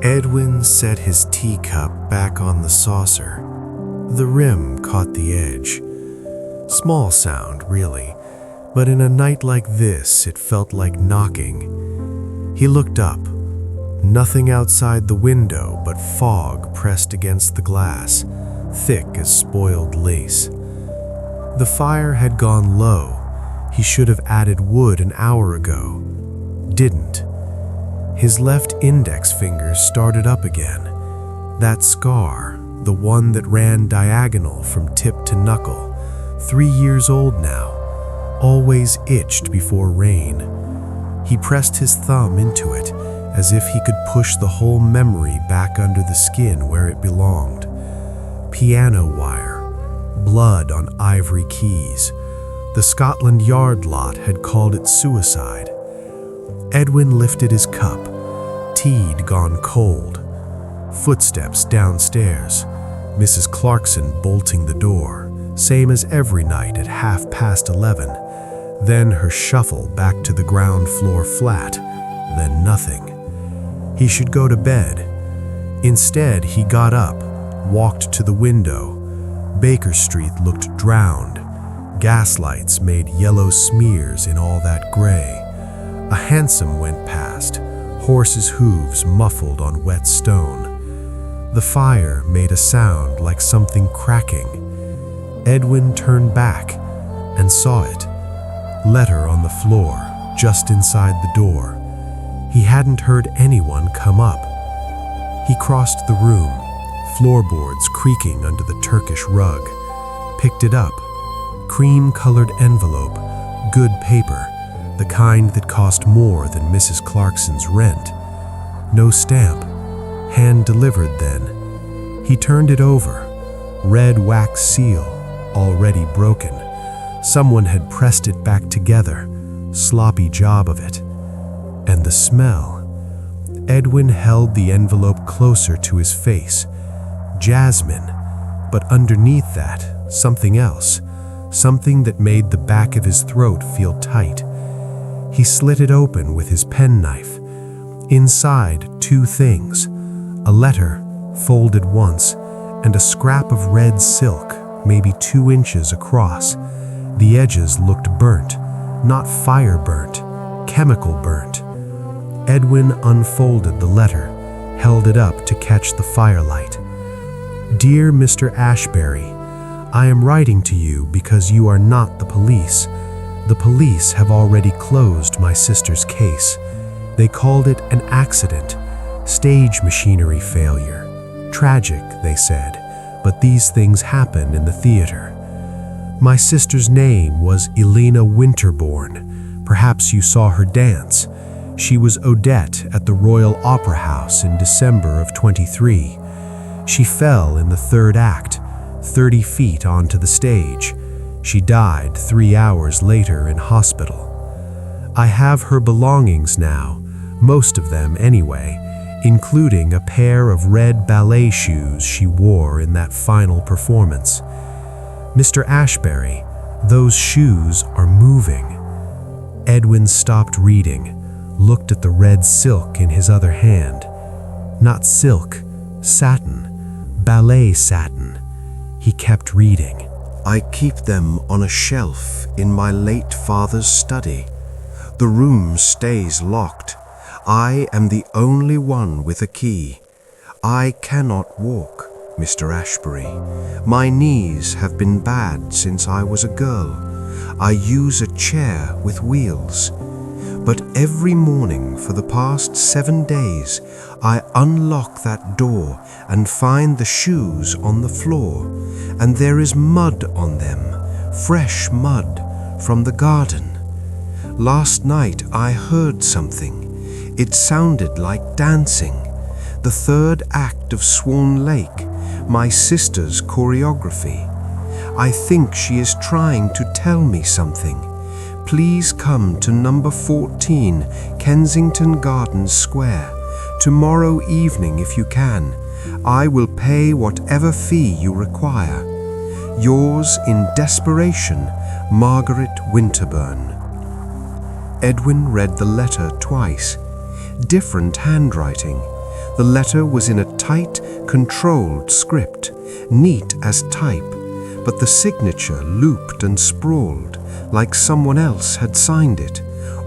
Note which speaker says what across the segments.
Speaker 1: Edwin set his teacup back on the saucer. The rim caught the edge. Small sound, really, but in a night like this, it felt like knocking. He looked up. Nothing outside the window but fog pressed against the glass, thick as spoiled lace. The fire had gone low. He should have added wood an hour ago. Didn't. His left index finger started up again. That scar, the one that ran diagonal from tip to knuckle, 3 years old now, always itched before rain. He pressed his thumb into it as if he could push the whole memory back under the skin where it belonged. Piano wire, blood on ivory keys. The Scotland Yard lot had called it suicide. Edwin lifted his cup. Tea'd gone cold. Footsteps downstairs. Mrs. Clarkson bolting the door, same as every night at 11:30. Then her shuffle back to the ground floor flat. Then nothing. He should go to bed. Instead, he got up, walked to the window. Baker Street looked drowned. Gaslights made yellow smears in all that gray. A hansom went past, horses' hooves muffled on wet stone. The fire made a sound like something cracking. Edwin turned back and saw it. Letter on the floor, just inside the door. He hadn't heard anyone come up. He crossed the room, floorboards creaking under the Turkish rug. Picked it up. Cream-colored envelope, good paper, the kind that cost more than Mrs. Clarkson's rent. No stamp. Hand-delivered then. He turned it over. Red wax seal, already broken. Someone had pressed it back together. Sloppy job of it. And the smell. Edwin held the envelope closer to his face. Jasmine. But underneath that, something else. Something that made the back of his throat feel tight. He slit it open with his penknife. Inside, 2 things. A letter, folded once, and a scrap of red silk, maybe 2 inches across. The edges looked burnt, not fire burnt, chemical burnt. Edwin unfolded the letter, held it up to catch the firelight. Dear Mr. Ashbury, I am writing to you because you are not the police. The police have already closed my sister's case. They called it an accident, stage machinery failure. Tragic, they said, but these things happen in the theater. My sister's name was Elena Winterbourne. Perhaps you saw her dance. She was Odette at the Royal Opera House in December of 23. She fell in the 3rd act, 30 feet onto the stage. She died 3 hours later in hospital. I have her belongings now, most of them anyway, including a pair of red ballet shoes she wore in that final performance. Mr. Ashbury, those shoes are moving. Edwin stopped reading, looked at the red silk in his other hand. Not silk, satin, ballet satin. He kept reading. I keep them on a shelf in my late father's study. The room stays locked. I am the only one with a key. I cannot walk, Mr. Ashbury. My knees have been bad since I was a girl. I use a chair with wheels. But every morning for the past 7 days, I unlock that door and find the shoes on the floor, and there is mud on them, fresh mud from the garden. Last night I heard something. It sounded like dancing. The 3rd act of Swan Lake, my sister's choreography. I think she is trying to tell me something. Please come to number 14, Kensington Gardens Square, tomorrow evening if you can. I will pay whatever fee you require. Yours in desperation, Margaret Winterbourne. Edwin read the letter twice. Different handwriting.
Speaker 2: The letter was in a tight, controlled script, neat as type, but the signature looped and sprawled, like someone else had signed it,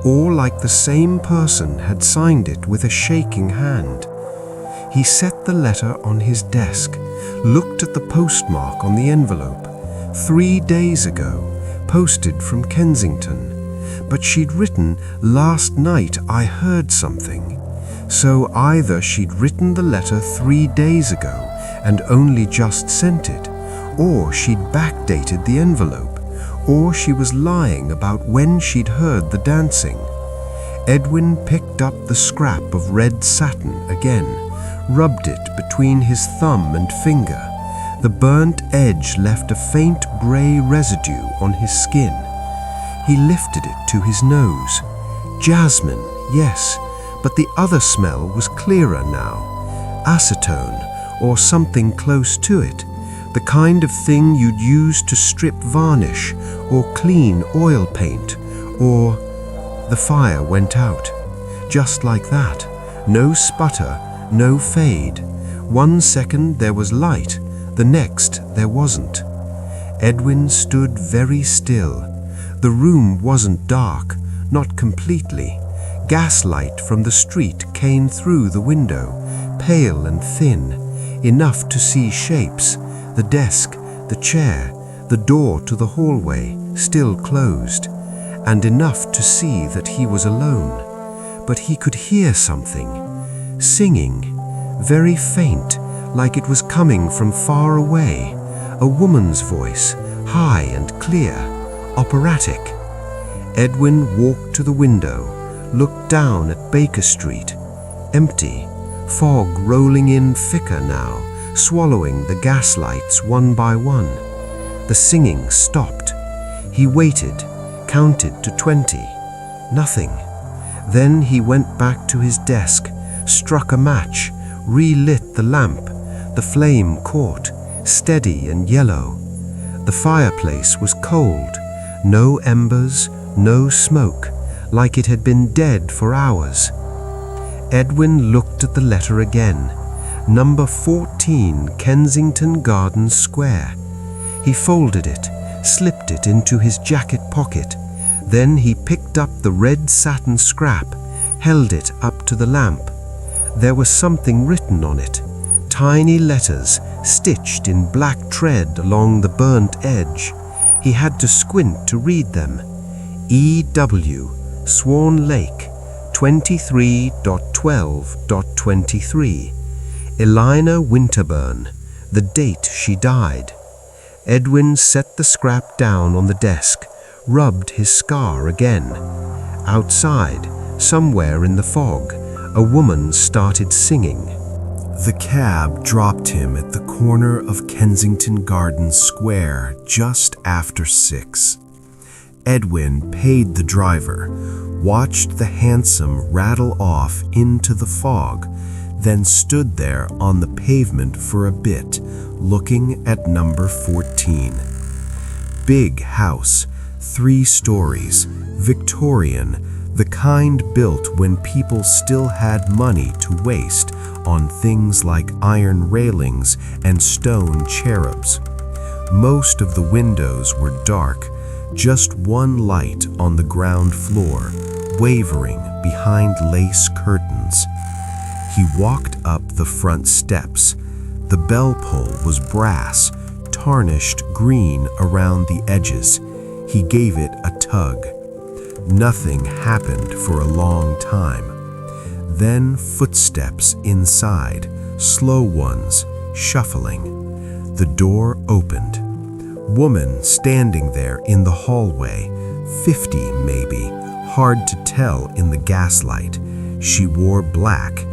Speaker 2: or like the same person had signed it with a shaking hand. He set the letter on his desk, looked at the postmark on the envelope. 3 days ago, posted from Kensington. But she'd written, "Last night I heard something." So either she'd written the letter 3 days ago and only just sent it, or she'd backdated the envelope, or she was lying about when she'd heard the dancing. Edwin picked up the scrap of red satin again, rubbed it between his thumb and finger. The burnt edge left a faint grey residue on his skin. He lifted it to his nose. Jasmine, yes, but the other smell was clearer now. Acetone, or something close to it, the kind of thing you'd use to strip varnish or clean oil paint, or... The fire went out. Just like that. No sputter, no fade. 1 second there was light, the next there wasn't. Edwin stood very still. The room wasn't dark, not completely. Gaslight from the street came through the window, pale and thin, enough to see shapes, the desk, the chair, the door to the hallway, still closed, and enough to see that he was alone. But he could hear something, singing, very faint, like it was coming from far away, a woman's voice, high and clear, operatic. Edwin walked to the window, looked down at Baker Street, empty, fog rolling in thicker now, swallowing the gaslights one by one. The singing stopped. He waited, counted to 20. Nothing. Then he went back to his desk, struck a match, relit the lamp. The flame caught, steady and yellow. The fireplace was cold, no embers, no smoke, like it had been dead for hours. Edwin looked at the letter again. Number 14, Kensington Gardens Square. He folded it, slipped it into his jacket pocket. Then he picked up the red satin scrap, held it up to the lamp. There was something written on it, tiny letters stitched in black tread along the burnt edge. He had to squint to read them. E.W., Swan Lake, 23.12.23. Elina Winterburn, the date she died. Edwin set the scrap down on the desk, rubbed his scar again. Outside, somewhere in the fog, a woman started singing. The cab dropped him at the corner of Kensington Gardens Square just after 6. Edwin paid the driver, watched the hansom rattle off into the fog, then stood there on the pavement for a bit, looking at number 14. Big house, 3 stories, Victorian, the kind built when people still had money to waste on things like iron railings and stone cherubs. Most of the windows were dark, just one light on the ground floor, wavering behind lace curtains. He walked up the front steps. The bell pull was brass, tarnished green around the edges. He gave it a tug. Nothing happened for a long time. Then footsteps inside, slow ones, shuffling. The door opened. Woman standing there in the hallway, 50 maybe, hard to tell in the gaslight. She wore black,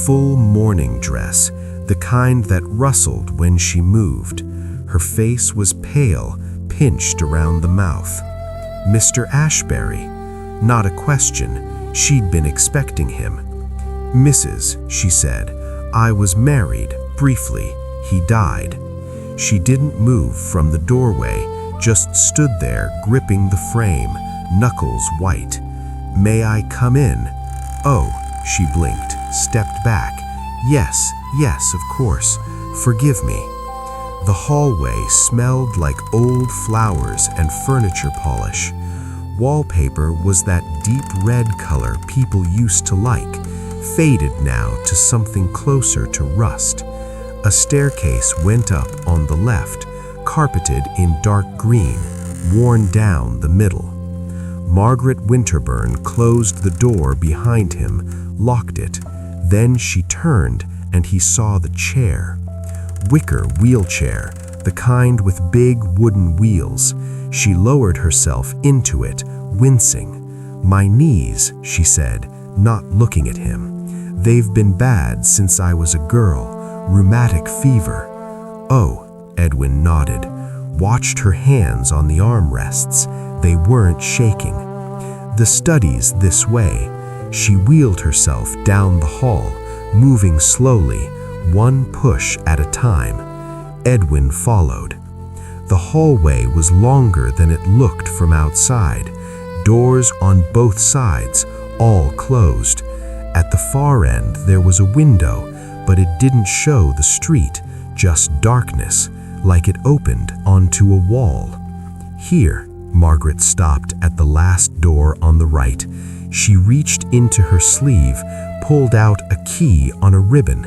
Speaker 2: full mourning dress, the kind that rustled when she moved. Her face was pale, pinched around the mouth. Mr. Ashbury. Not a question. She'd been expecting him. Mrs., she said, I was married, briefly. He died. She didn't move from the doorway, just stood there gripping the frame, knuckles white. May I come in? Oh, she blinked, stepped back.
Speaker 1: Yes, yes, of course. Forgive me. The hallway smelled like old flowers and furniture polish. Wallpaper was that deep red color people used to like, faded now to something closer to rust. A staircase went up on the left, carpeted in dark green, worn down the middle. Margaret Winterburn closed the door behind him, locked it. Then she turned and he saw the chair. Wicker wheelchair, the kind with big wooden wheels. She lowered herself into it, wincing. "My knees," she said, not looking at him. "They've been bad since I was a girl. Rheumatic fever." "Oh," Edwin nodded, watched her hands on the armrests. They weren't shaking. "The study's this way." She wheeled herself down the hall, moving slowly, one push at a time. Edwin followed. The hallway was longer than it looked from outside. Doors on both sides, all closed. At the far end there was a window, but it didn't show the street, just darkness, like it opened onto a wall. "Here," Margaret stopped at the last door on the right. She reached into her sleeve, pulled out a key on a ribbon.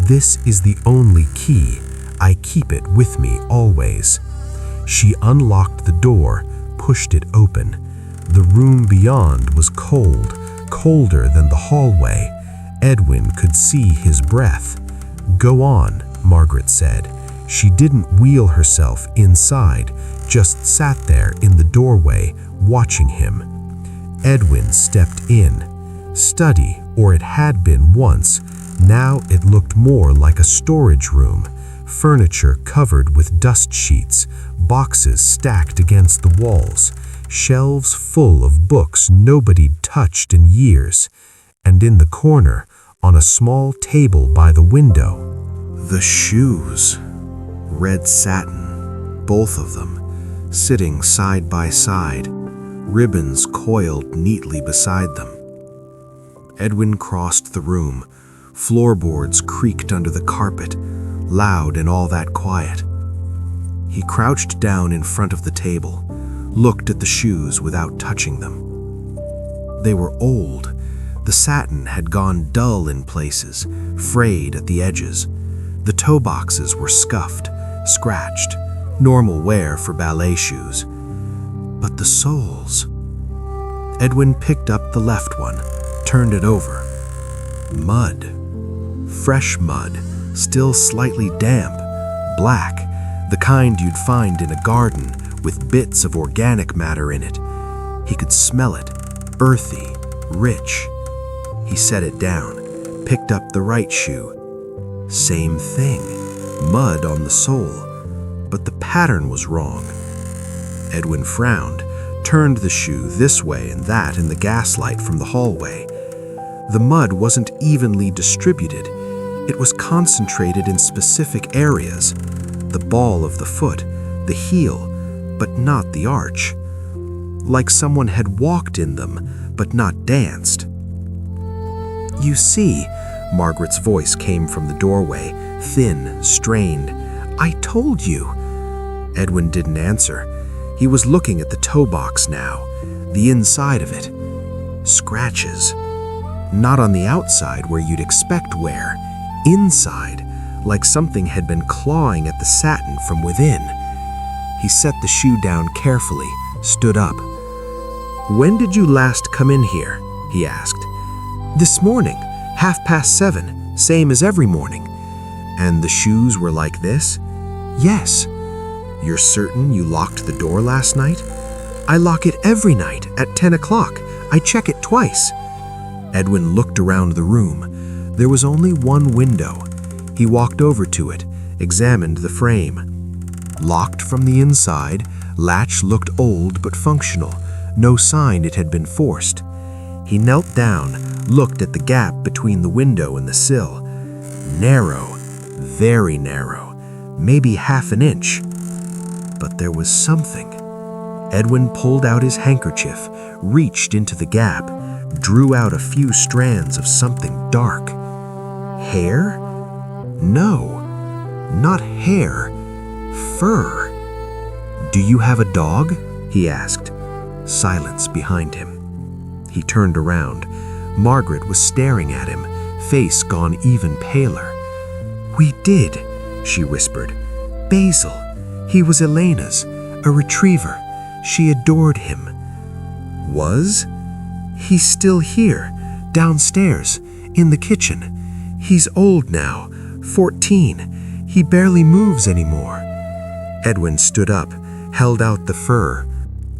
Speaker 1: "This is the only key. I keep it with me always." She unlocked the door, pushed it open. The room beyond was cold, colder than the hallway. Edwin could see his breath. "Go on," Margaret said. She didn't wheel herself inside, just sat there in the doorway, watching him. Edwin stepped in. Study, or it had been once. Now it looked more like a storage room. Furniture covered with dust sheets, boxes stacked against the walls, shelves full of books nobody touched in years. And in the corner, on a small table by the window, the shoes. Red satin, both of them, sitting side by side, ribbons coiled neatly beside them. Edwin crossed the room. Floorboards creaked under the carpet, loud in all that quiet. He crouched down in front of the table, looked at the shoes without touching them. They were old. The satin had gone dull in places, frayed at the edges. The toe boxes were scuffed, scratched, normal wear for ballet shoes. But the soles... Edwin picked up the left one, turned it over. Mud. Fresh mud, still slightly damp, black, the kind you'd find in a garden with bits of organic matter in it. He could smell it, earthy, rich. He set it down, picked up the right shoe. Same thing, mud on the sole, but the pattern was wrong. Edwin frowned, turned the shoe this way and that in the gaslight from the hallway. The mud wasn't evenly distributed. It was concentrated in specific areas, the ball of the foot, the heel, but not the arch. Like someone had walked in them, but not danced. "You see," Margaret's voice came from the doorway, thin, strained. "I told you." Edwin didn't answer. He was looking at the toe box now, the inside of it. Scratches. Not on the outside where you'd expect wear. Inside, like something had been clawing at the satin from within. He set the shoe down carefully, stood up. "When did you last come in here?" he asked. "This morning, 7:30, same as every morning." "And the shoes were like this?" "Yes." "You're certain you locked the door last night?" "I lock it every night at 10 o'clock. I check it twice." Edwin looked around the room. There was only one window. He walked over to it, examined the frame. Locked from the inside, latch looked old but functional, no sign it had been forced. He knelt down, looked at the gap between the window and the sill. Narrow, very narrow, maybe half an inch. But there was something. Edwin pulled out his handkerchief, reached into the gap, drew out a few strands of something dark.
Speaker 2: Hair? No, not hair. Fur. Do you have a dog? He asked. Silence behind him. He turned around. Margaret was staring at him, face gone even paler. We did, she whispered. Basil. He was Elena's, a retriever. She adored him. Was? He's still here, downstairs, in the kitchen. He's old now, 14. He barely moves anymore. Edwin stood up, held out the fur.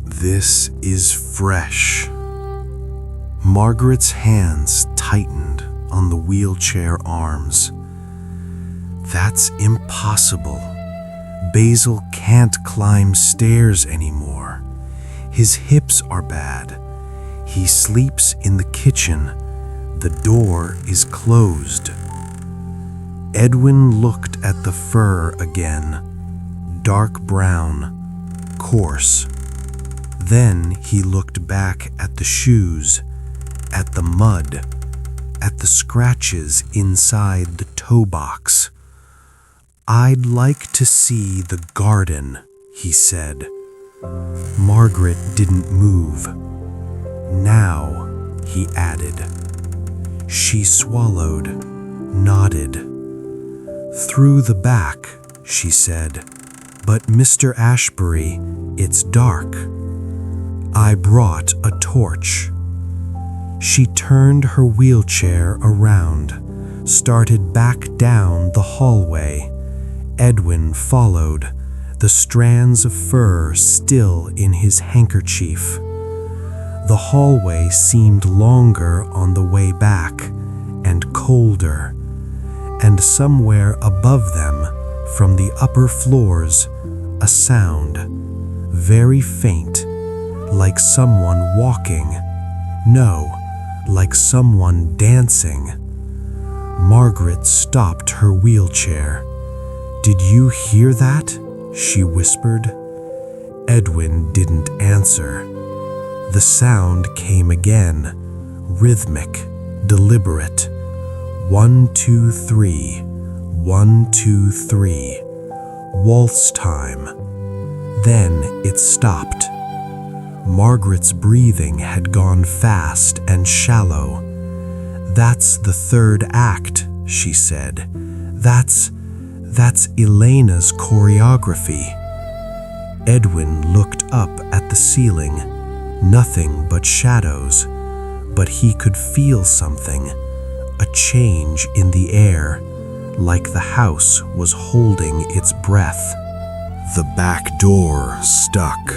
Speaker 1: This is fresh. Margaret's hands tightened on the wheelchair arms. That's impossible. Basil can't climb stairs anymore. His hips are bad. He sleeps in the kitchen. The door is closed. Edwin looked at the fur again. Dark brown, coarse. Then he looked back at the shoes, at the mud, at the scratches inside the toe box. I'd like to see the garden, he said. Margaret didn't move. Now, he added. She swallowed, nodded. Through the back, she said. But Mr. Ashbury, it's dark. I brought a torch. She turned her wheelchair around, started back down the hallway. Edwin followed, the strands of fur still in his handkerchief. The hallway seemed longer on the way back, and colder, and somewhere above them, from the upper floors, a sound, very faint, like someone walking. No, like someone dancing. Margaret stopped her wheelchair. Did you hear that? She whispered. Edwin didn't answer. The sound came again, rhythmic, deliberate. 1, 2, 3, 1, 2, 3. Waltz time. Then it stopped. Margaret's breathing had gone fast and shallow. That's the third act, she said. That's Elena's choreography. Edwin looked up at the ceiling. Nothing but shadows. But he could feel something. A change in the air, like the house was holding its breath. The back door stuck.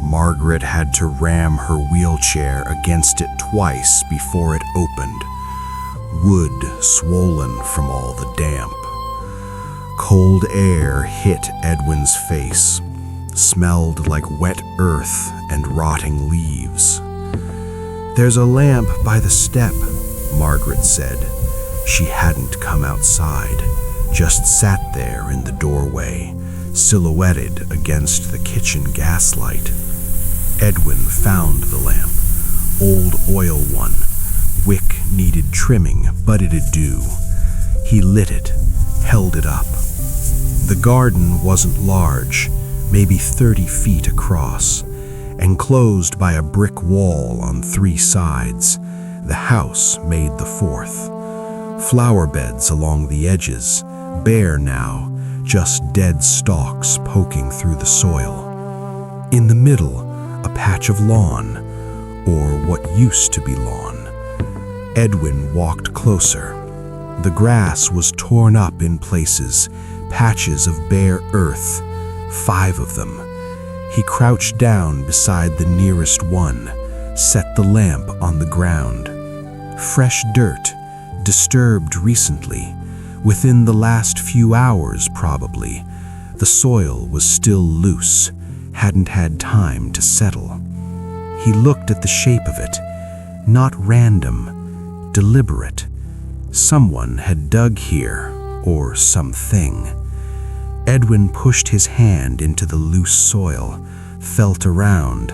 Speaker 1: Margaret had to ram her wheelchair against it twice before it opened. Wood swollen from all the damp. Cold air hit Edwin's face, smelled like wet earth and rotting leaves. There's a lamp by the step, Margaret said. She hadn't come outside, just sat there in the doorway, silhouetted against the kitchen gaslight. Edwin found the lamp, old oil one. Wick needed trimming, but it'd do. He lit it, held it up. The garden wasn't large, maybe 30 feet across, enclosed by a brick wall on 3 sides. The house made the 4th. Flower beds along the edges, bare now, just dead stalks poking through the soil. In the middle, a patch of lawn, or what used to be lawn. Edwin walked closer. The grass was torn up in places, patches of bare earth, 5 of them. He crouched down beside the nearest one, set the lamp on the ground. Fresh dirt, disturbed recently, within the last few hours probably. The soil was still loose, hadn't had time to settle. He looked at the shape of it, not random, deliberate. Someone had dug here, or something. Edwin pushed his hand into the loose soil, felt around.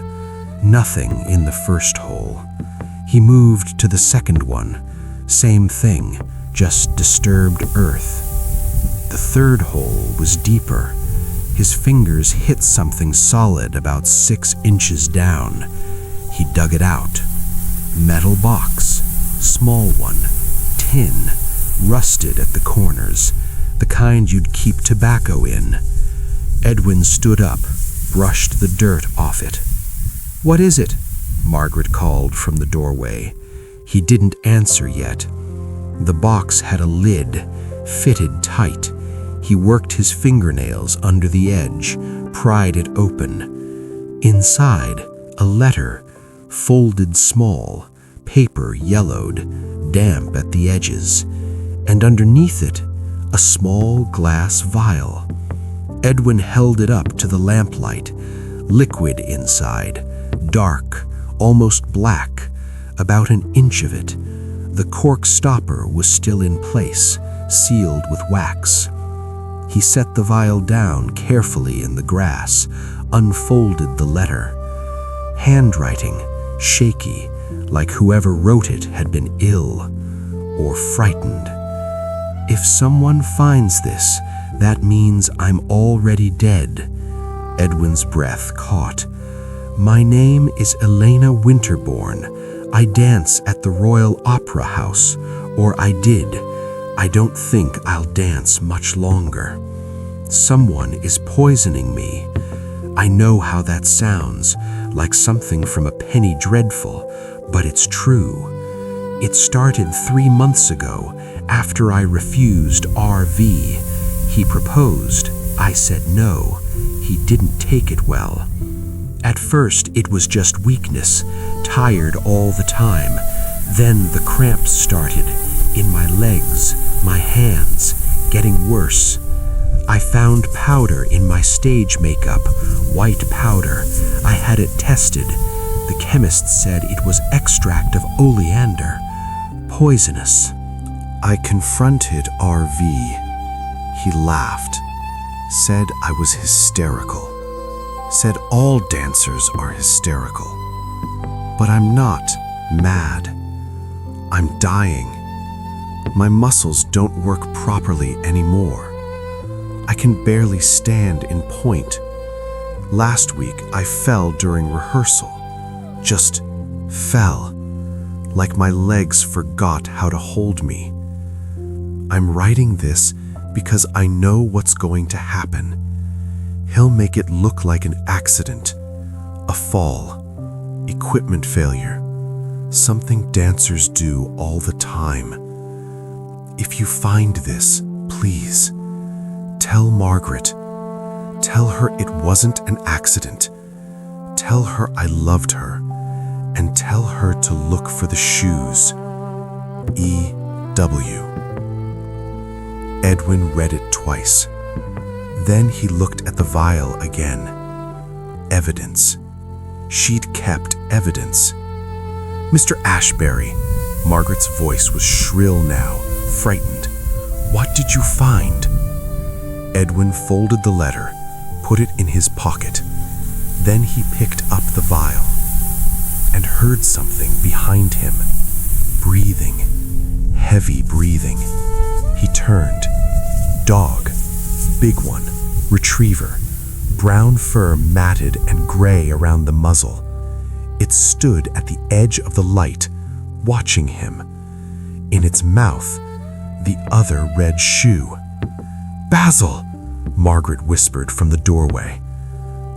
Speaker 1: Nothing in the first hole. He moved to the second one. Same thing,
Speaker 3: just disturbed earth. The third hole was deeper. His fingers hit something solid about 6 inches down. He dug it out. Metal box, small one, tin, rusted at the corners, the kind you'd keep tobacco in. Edwin stood up, brushed the dirt off it. "What is it?" Margaret called from the doorway. He didn't answer yet. The box had a lid, fitted tight. He worked his fingernails under the edge, pried it open. Inside, a letter, folded small, paper yellowed, damp at the edges, and underneath it, a small glass vial. Edwin held it up to the lamplight. Liquid inside, dark, almost black, about an inch of it. The cork stopper was still in place, sealed with wax. He set the vial down carefully in the grass, unfolded the letter. Handwriting, shaky, like whoever wrote it had been ill or frightened. "If someone finds this, that means I'm already dead." Edwin's breath caught. "My name is Elena Winterbourne. I dance at the Royal Opera House, or I did. I don't think I'll dance much longer. Someone is poisoning me. I know how that sounds, like something from a penny dreadful, but it's true. It started 3 months ago, after I refused RV. He proposed. I said no. He didn't take it well. At first, it was just weakness, tired all the time. Then the cramps started, in my legs, my hands, getting worse. I found powder in my stage makeup, white powder. I had it tested. The chemist said it was extract of oleander, poisonous. I confronted RV. He laughed, said I was hysterical, said all dancers are hysterical. But I'm not mad. I'm dying. My muscles don't work properly anymore. I can barely stand in point. Last week, I fell during rehearsal. Just fell, like my legs forgot how to hold me. I'm writing this because I know what's going to happen. He'll make it look like an accident, a fall, equipment failure, something dancers do all the time. If you find this, please, tell Margaret. Tell her it wasn't an accident. Tell her I loved her, and tell her to look for the shoes. E.W. Edwin read it twice. Then he looked at the vial again. Evidence. She'd kept evidence. "Mr. Ashbury," Margaret's voice was shrill now, frightened. "What did you find?" Edwin folded the letter, put it in his pocket. Then he picked up the vial and heard something behind him. Breathing, heavy breathing. He turned. Dog, big one, retriever, brown fur matted and gray around the muzzle. It stood at the edge of the light, watching him. In its mouth, the other red shoe. "Basil!" Margaret whispered from the doorway.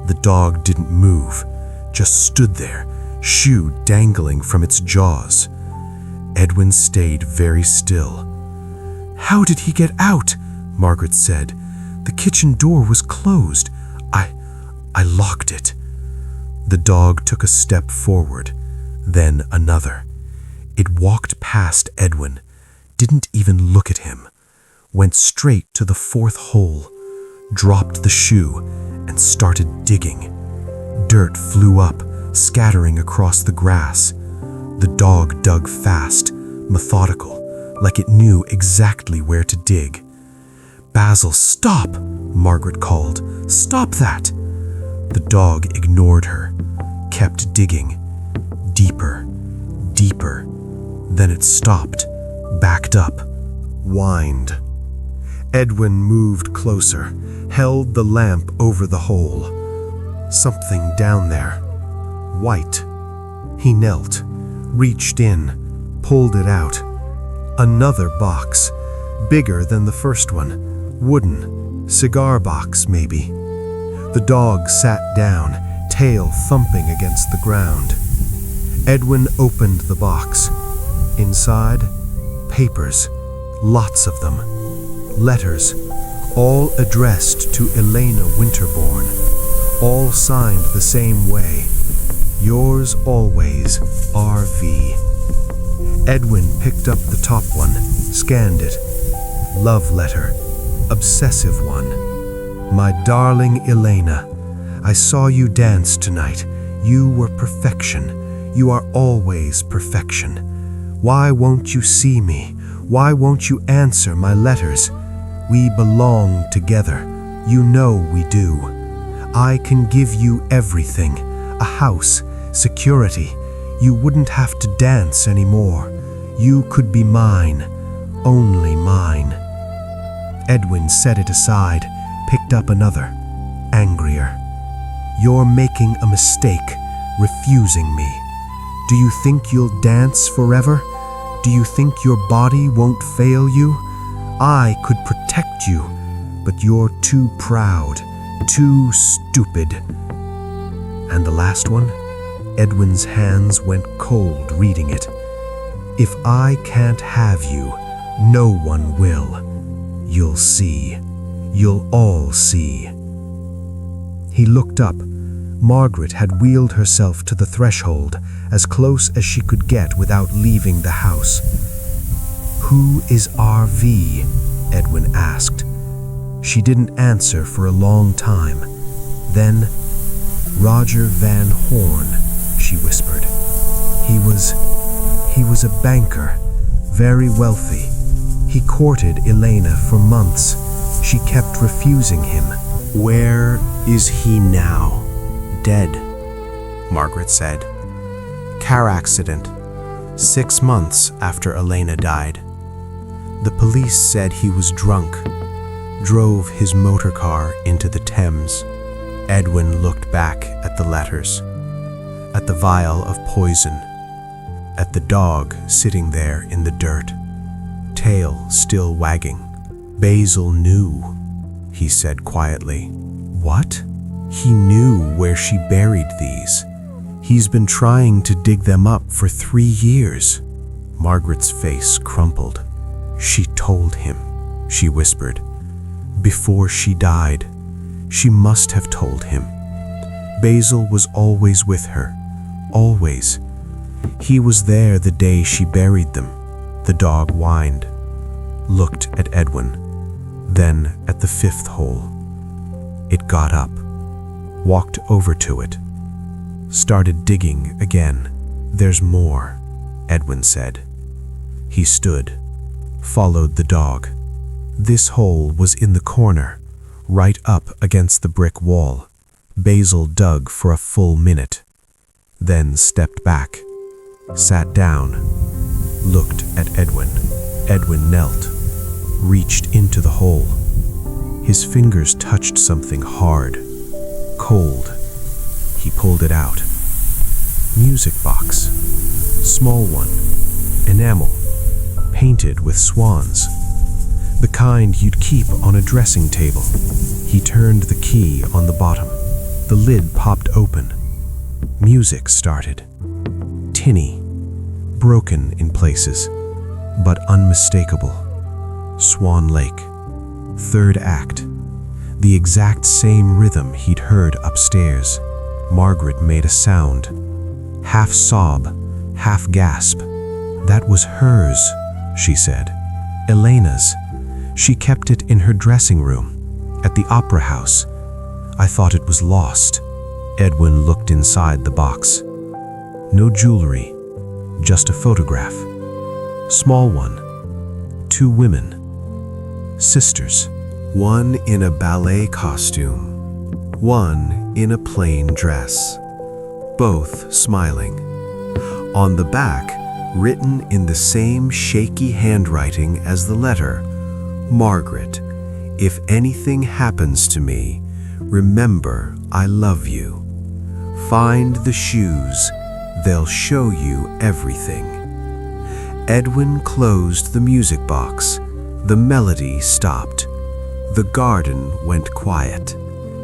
Speaker 3: The dog didn't move, just stood there, shoe dangling from its jaws. Edwin stayed very still. "How did he get out?" Margaret said. "The kitchen door was closed. I locked it." The dog took a step forward, then another. It walked past Edwin, didn't even look at him, went straight to the 4th hole, dropped the shoe, and started digging. Dirt flew up, scattering across the grass. The dog dug fast, methodical, like it knew exactly where to dig. "Basil, stop!" Margaret called. "Stop that!" The dog ignored her, kept digging. Deeper, deeper. Then it stopped, backed up,
Speaker 1: whined. Edwin moved closer, held the lamp over the hole. Something down there. White. He knelt, reached in, pulled it out. Another box, bigger than the first one. Wooden. Cigar box, maybe. The dog sat down, tail thumping against the ground. Edwin opened the box. Inside, papers, lots of them. Letters, all addressed to Elena Winterbourne, all signed the same way. Yours always, R.V. Edwin picked up the top one, scanned it. Love letter, obsessive one. My darling Elena, I saw you dance tonight. You were perfection. You are always perfection. Why won't you see me? Why won't you answer my letters? We belong together. You know we do. I can give you everything. A house, security. You wouldn't have to dance anymore. You could be mine. Only mine. Edwin set it aside, picked up another, angrier. You're making a mistake, refusing me. Do you think you'll dance forever? Do you think your body won't fail you? I could protect you, but you're too proud, too stupid. And the last one? Edwin's hands went cold reading it. If I can't have you, no one will. You'll see. You'll all see. He looked up. Margaret had wheeled herself to the threshold, as close as she could get without leaving the house. Who is R.V.? Edwin asked. She didn't answer for a long time. Then, Roger Van Horn, she whispered. He was a banker, very wealthy. He courted Elena for months. She kept refusing him.
Speaker 3: Where is he now? Dead, Margaret said. Car accident, 6 months after Elena died. The police said he was drunk, drove his motor car into the Thames. Edwin looked back at the letters, at the vial of poison, at the dog sitting there in the dirt, tail still wagging. Basil knew, he said quietly. What? He knew where she buried these. He's been trying to dig them up for 3 years. Margaret's face crumpled. She told him, she whispered. Before she died, she must have told him. Basil was always with her, always. He was there the day she buried them. The dog whined, looked at Edwin, then at the 5th hole. It got up, walked over to it, started digging again. There's more, Edwin said. He stood, followed the dog. This hole was in the corner, right up against the brick wall. Basil dug for a full minute, then stepped back, sat down, looked at Edwin. Edwin knelt, reached into the hole. His fingers touched something hard, cold. He pulled it out. Music box. Small one. Enamel. Painted with swans. The kind you'd keep on a dressing table. He turned the key on the bottom. The lid popped open. Music started. Tinny. Broken in places, but unmistakable. Swan Lake. 3rd act. The exact same rhythm he'd heard upstairs. Margaret made a sound. Half sob, half gasp. That was hers, she said. Elena's. She kept it in her dressing room, at the opera house. I thought it was lost. Edwin looked inside the box. No jewelry, just a photograph. Small one. 2 women. Sisters. One in a ballet costume, one in a plain dress, both smiling. On the back,
Speaker 1: written in the same shaky handwriting as the letter. Margaret, if anything happens to me, remember I love you. Find the shoes, they'll show you everything. Edwin closed the music box. The melody stopped. The garden went quiet.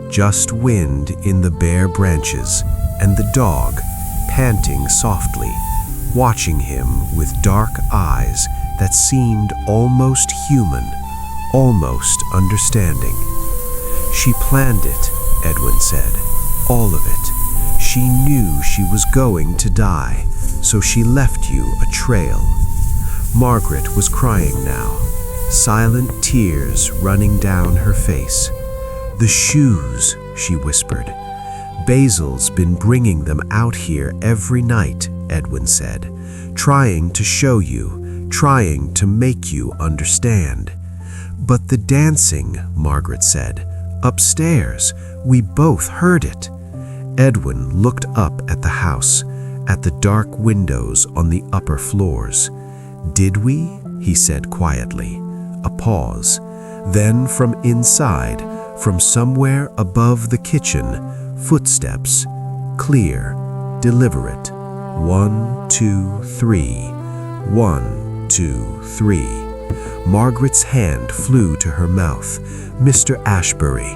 Speaker 1: Just wind in the bare branches and the dog panting softly, watching him with dark eyes that seemed almost human, almost understanding. She planned it, Edwin said, all of it. She knew she was going to die, so she left you a trail. Margaret was crying now, silent tears running down her face. The shoes, she whispered. Basil's been bringing them out here every night, Edwin said, trying to show you, trying to make you understand. But the dancing, Margaret said, upstairs, we both heard it. Edwin looked up at the house, at the dark windows on the upper floors. Did we? He said quietly. A pause. Then from inside, from somewhere above the kitchen, footsteps, clear, deliberate. 1, 2, 3. 1, 2, 3. Margaret's hand flew to her mouth. Mr. Ashbury.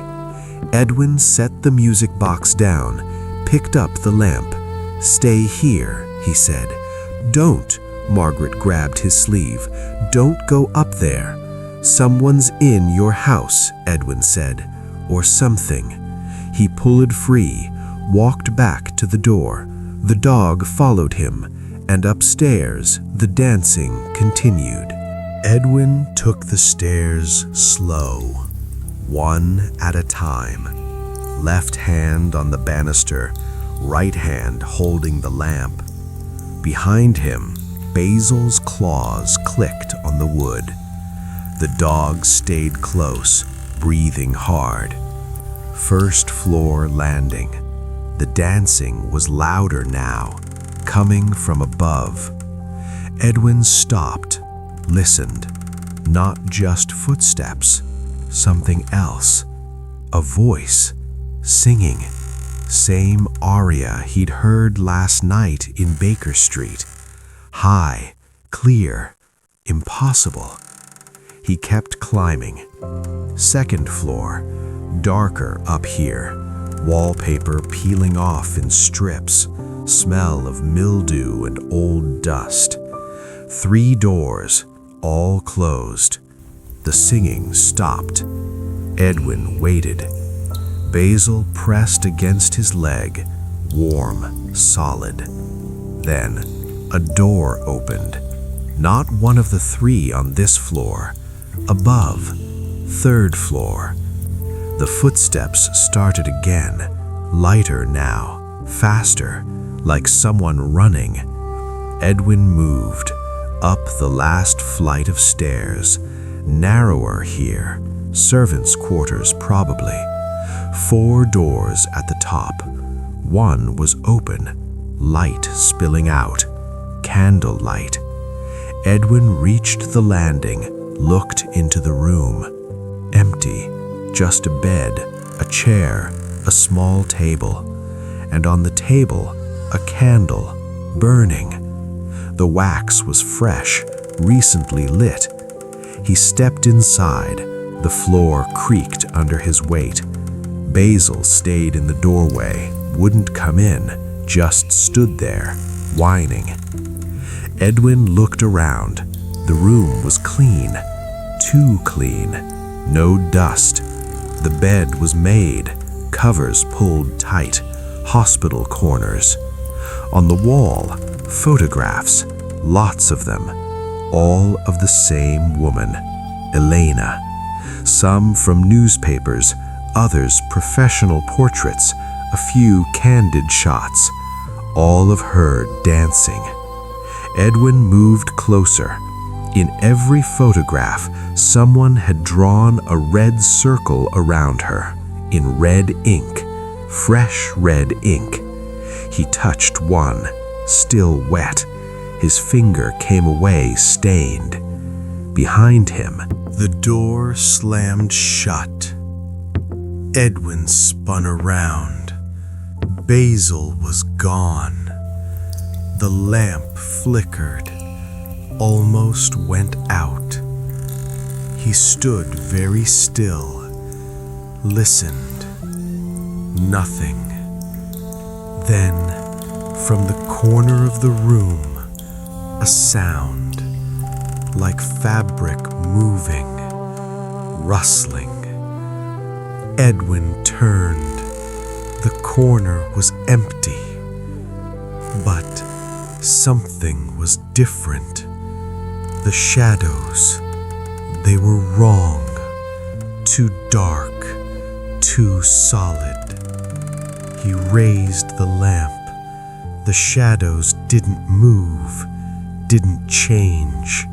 Speaker 1: Edwin set the music box down, picked up the lamp. Stay here, he said. Don't. Margaret grabbed his sleeve. Don't go up there. Someone's in your house, Edwin said, or something. He pulled free, walked back to the door. The dog followed him, and upstairs the dancing continued. Edwin took the stairs slow, one at a time. Left hand on the banister, right hand holding the lamp. Behind him, Basil's claws clicked on the wood. The dog stayed close, breathing hard. First floor landing. The dancing was louder now, coming from above. Edwin stopped, listened. Not just footsteps, something else. A voice, singing. Same aria he'd heard last night in Baker Street. High, clear, impossible. He kept climbing. Second floor, darker up here. Wallpaper peeling off in strips. Smell of mildew and old dust. 3 doors, all closed. The singing stopped. Edwin waited. Basil pressed against his leg, warm, solid. Then, a door opened. Not one of the 3 on this floor. Above, 3rd floor. The footsteps started again, lighter now, faster, like someone running. Edwin moved, up the last flight of stairs, narrower here, servants' quarters probably. 4 doors at the top. One was open, light spilling out, candlelight. Edwin reached the landing, looked into the room. Empty, just a bed, a chair, a small table. And on the table, a candle, burning. The wax was fresh, recently lit. He stepped inside. The floor creaked under his weight. Basil stayed in the doorway, wouldn't come in, just stood there, whining. Edwin looked around. The room was clean, too clean, no dust. The bed was made, covers pulled tight, hospital corners. On the wall, photographs, lots of them, all of the same woman, Elena. Some from newspapers, others professional portraits, a few candid shots, all of her dancing. Edwin moved closer. In every photograph, someone had drawn a red circle around her, in red ink, fresh red ink. He touched one, still wet.
Speaker 3: His finger came away stained. Behind him,
Speaker 1: The door slammed shut. Edwin spun around. Basil was gone. The lamp flickered, almost went out. He stood very still, listened. Nothing. Then, from the corner of the room, a sound, like fabric moving, rustling. Edwin turned. The corner was empty, but something was different. The shadows, they were wrong, too dark, too solid. He raised the lamp. The shadows didn't move, didn't change,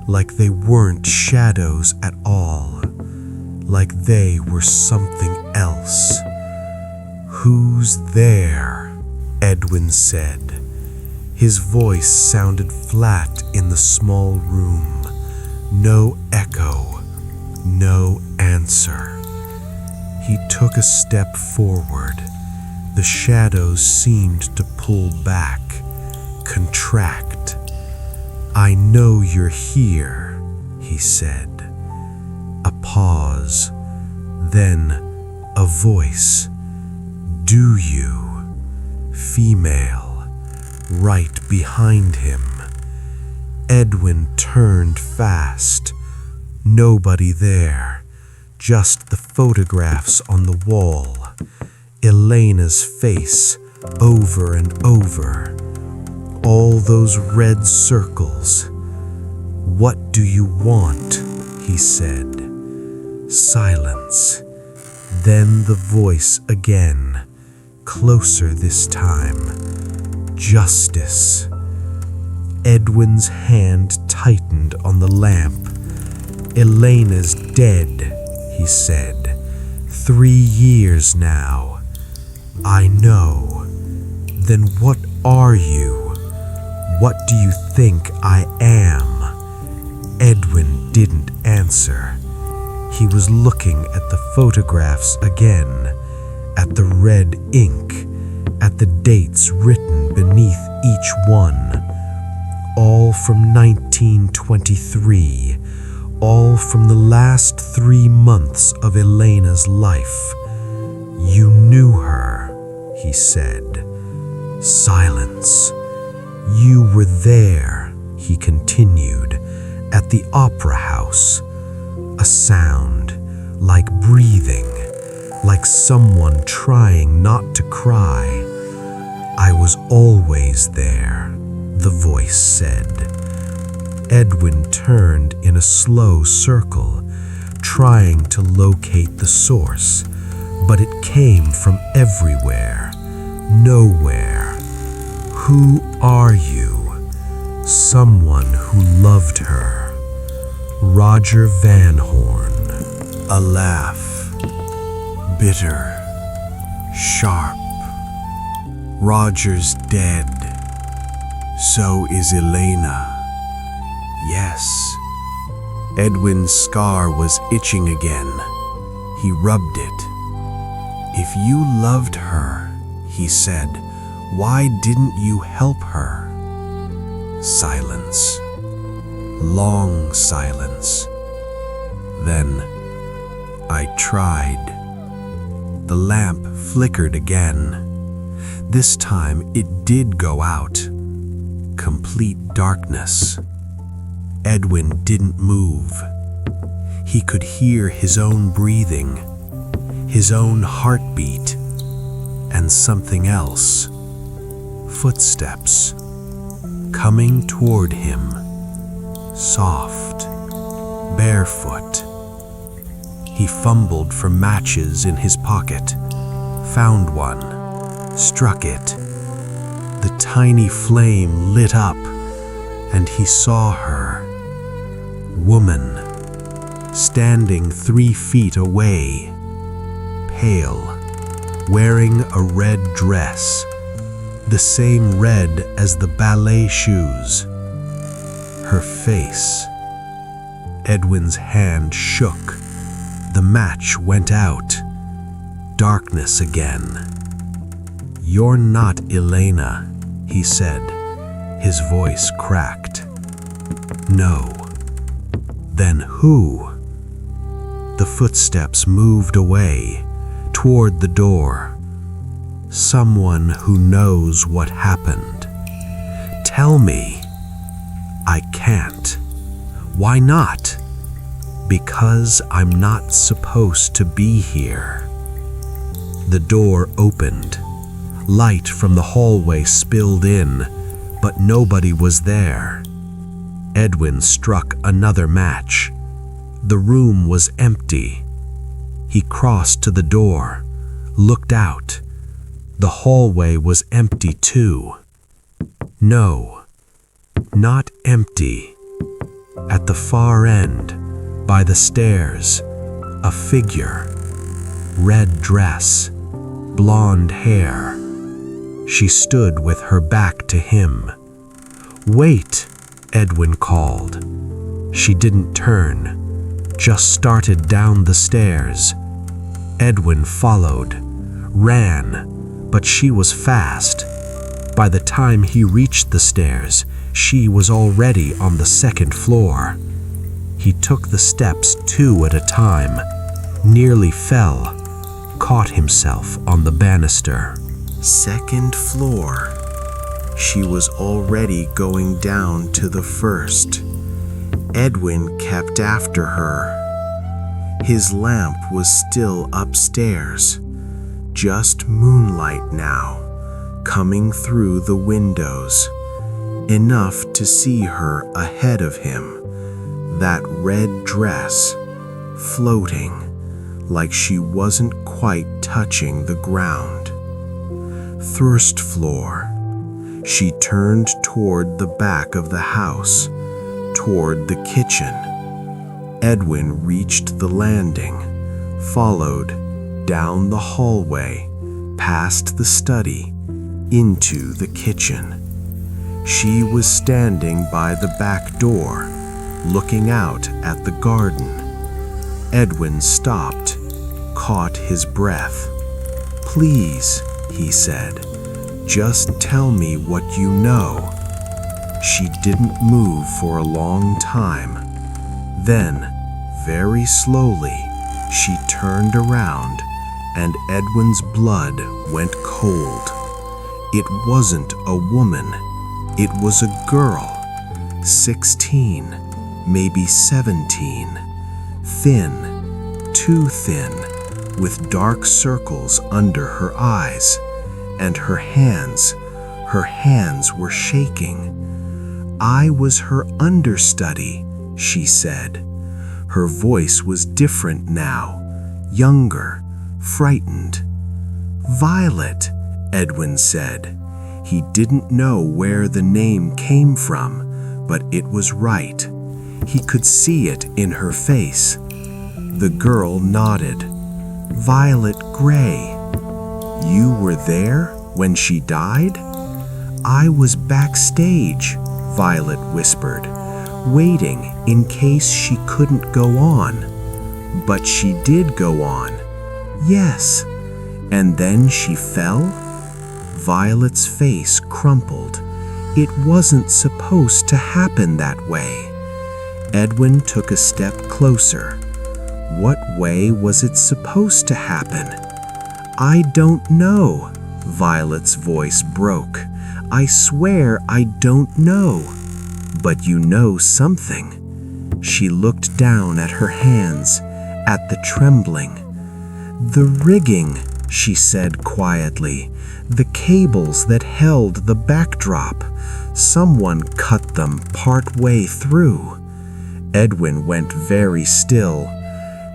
Speaker 1: like they weren't shadows at all, like they were something else. "Who's there?" Edwin said. His voice sounded flat in the small room. No echo, no answer. He took a step forward. The shadows seemed to pull back, contract. "I know you're here," he said. A pause, then a voice. "Do you?" Female, right behind him. Edwin turned fast. Nobody there, just the photographs on the wall. Elena's face over and over. All those red circles. "What do you want?" he said. Silence. Then the voice again, closer this time. "Justice." Edwin's hand tightened on the lamp. "Elena's dead," he said. 3 years now. "I know. Then what are you? What do you think I am?" Edwin didn't answer. He was looking at the photographs again, at the red ink, at the dates written beneath each one. All from 1923, all from the last 3 months of Elena's life. "You knew her," he said. Silence. "You were there," he continued, "at the opera house. A sound, like breathing, like someone trying not to cry. I was always there," the voice said. Edwin turned in a slow circle, trying to locate the source, but it came from everywhere, nowhere. "Who are you?" "Someone who loved her." Roger Van Horn. A laugh. Bitter. Sharp. "Roger's dead. So is Elena." "Yes." Edwin's scar was itching again. He rubbed it. "If you loved her," he said, "why didn't you help her?" Silence. Long silence. Then, "I tried." The lamp flickered again. This time it did go out. Complete darkness. Edwin didn't move. He could hear his own breathing, his own heartbeat, and something else. Footsteps. Coming toward him. Soft. Barefoot. He fumbled for matches in his pocket, found one, struck it. The tiny flame lit up, and he saw her. Woman, standing 3 feet away, pale, wearing a red dress, the same red as the ballet shoes. Her face. Edwin's hand shook. The match went out. Darkness again. "You're not Elena," he said. His voice cracked. "No." "Then who?" The footsteps moved away, toward the door. "Someone who knows what happened." "Tell me." "I can't." "Why not?" "Because I'm not supposed to be here." The door opened. Light from the hallway spilled in, but nobody was there. Edwin struck another match. The room was empty. He crossed to the door, looked out. The hallway was empty too. No, not empty. At the far end, by the stairs, a figure. Red dress, blonde hair. She stood with her back to him. "Wait," Edwin called. She didn't turn, just started down the stairs. Edwin followed, ran, but she was fast. By the time he reached the stairs, she was already on the second floor. He took the steps 2 at a time, nearly fell, caught himself on the banister. Second floor. She was already going down to the first. Edwin kept after her. His lamp was still upstairs, just moonlight now, coming through the windows, enough to see her ahead of him, that red dress, floating, like she wasn't quite touching the ground. First floor. She turned toward the back of the house, toward the kitchen. Edwin reached the landing, followed down the hallway, past the study, into the kitchen. She was standing by the back door, looking out at the garden. Edwin stopped, caught his breath. "Please," he said, "just tell me what you know." She didn't move for a long time. Then, very slowly, she turned around, and Edwin's blood went cold. It wasn't a woman. It was a girl, 16, maybe 17, thin, too thin, with dark circles under her eyes, and her hands were shaking. "I was her understudy," she said. Her voice was different now, younger, frightened. "Violet," Edwin said. He didn't know where the name came from, but it was right. He could see it in her face. The girl nodded. "Violet Gray. You were there when she died?" "I was backstage," Violet whispered, waiting in case she couldn't go on. But she did go on. "Yes." "And then she fell?" Violet's face crumpled. "It wasn't supposed to happen that way." Edwin took a step closer. "What way was it supposed to happen?" "I don't know." Violet's voice broke. "I swear I don't know." "But you know something." She looked down at her hands, at the trembling. "The rigging," she said quietly. "The cables that held the backdrop. Someone cut them part way through." Edwin went very still.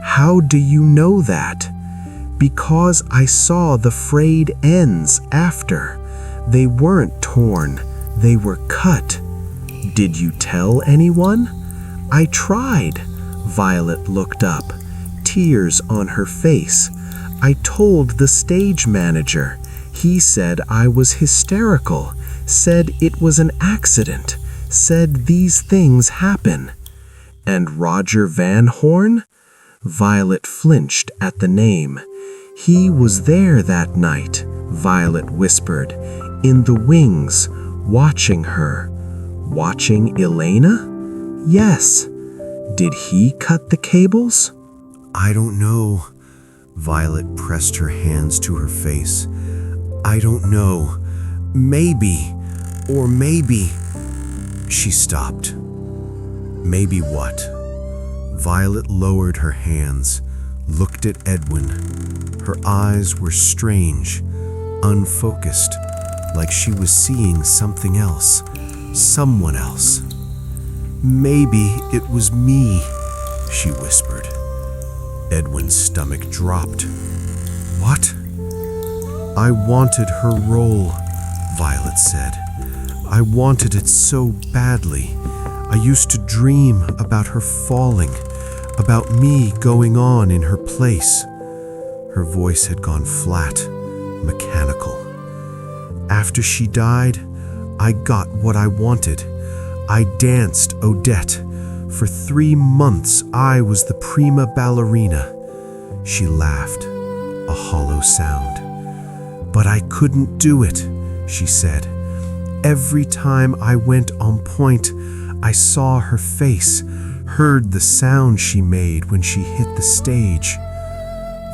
Speaker 1: "How do you know that?" "Because I saw the frayed ends after. They weren't torn, they were cut." "Did you tell anyone?" "I tried." Violet looked up, tears on her face. "I told the stage manager.
Speaker 2: He said I was hysterical, said it was an accident, said these things happen. And Roger Van Horn? Violet flinched at the name. He was there that night, Violet whispered, in the wings, watching her. Watching Elena? Yes. Did he cut the cables?
Speaker 1: I don't know. Violet pressed her hands to her face. I don't know. Maybe. Or maybe. She stopped. Maybe what? Violet lowered her hands, looked at Edwin. Her eyes were strange, unfocused, like she was seeing something else, someone else. Maybe it was me, she whispered. Edwin's stomach dropped. What? I wanted her role, Violet said. I wanted it so badly. I used to dream about her falling, about me going on in her place. Her voice had gone flat, mechanical. After she died, I got what I wanted. I danced Odette. For 3 months, I was the prima ballerina. She laughed, a hollow sound. But I couldn't do it, she said. Every time I went on point, I saw her face, heard the sound she made when she hit the stage.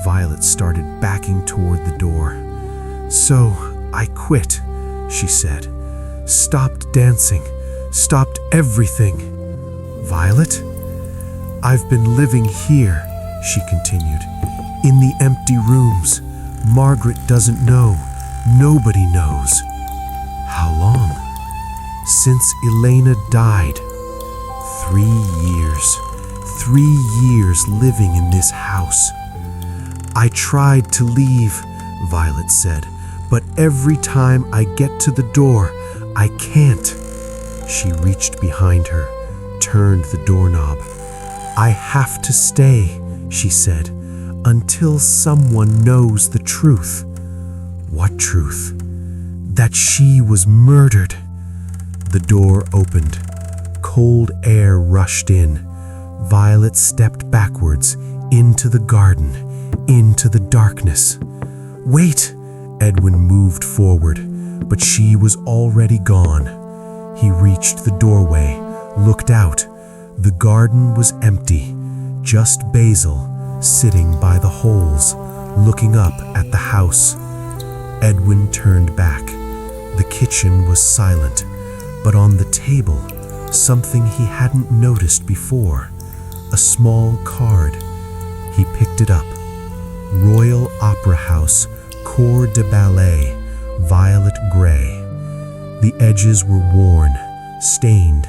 Speaker 1: Violet started backing toward the door. So I quit, she said. Stopped dancing, stopped everything. Violet? I've been living here, she continued, in the empty rooms. Margaret doesn't know. Nobody knows. How long? Since Elena died. 3 years. 3 years living in this house. I tried to leave, Violet said, but every time I get to the door, I can't. She reached behind her, turned the doorknob. I have to stay, she said, until someone knows the truth. What truth? That she was murdered. The door opened. Cold air rushed in. Violet stepped backwards into the garden, into the darkness. Wait! Edwin moved forward, but she was already gone. He reached the doorway, looked out. The garden was empty, just Basil sitting by the holes, looking up at the house. Edwin turned back. The kitchen was silent, but on the table, something he hadn't noticed before. A small card. He picked it up. Royal Opera House, Corps de Ballet, violet gray. The edges were worn, stained,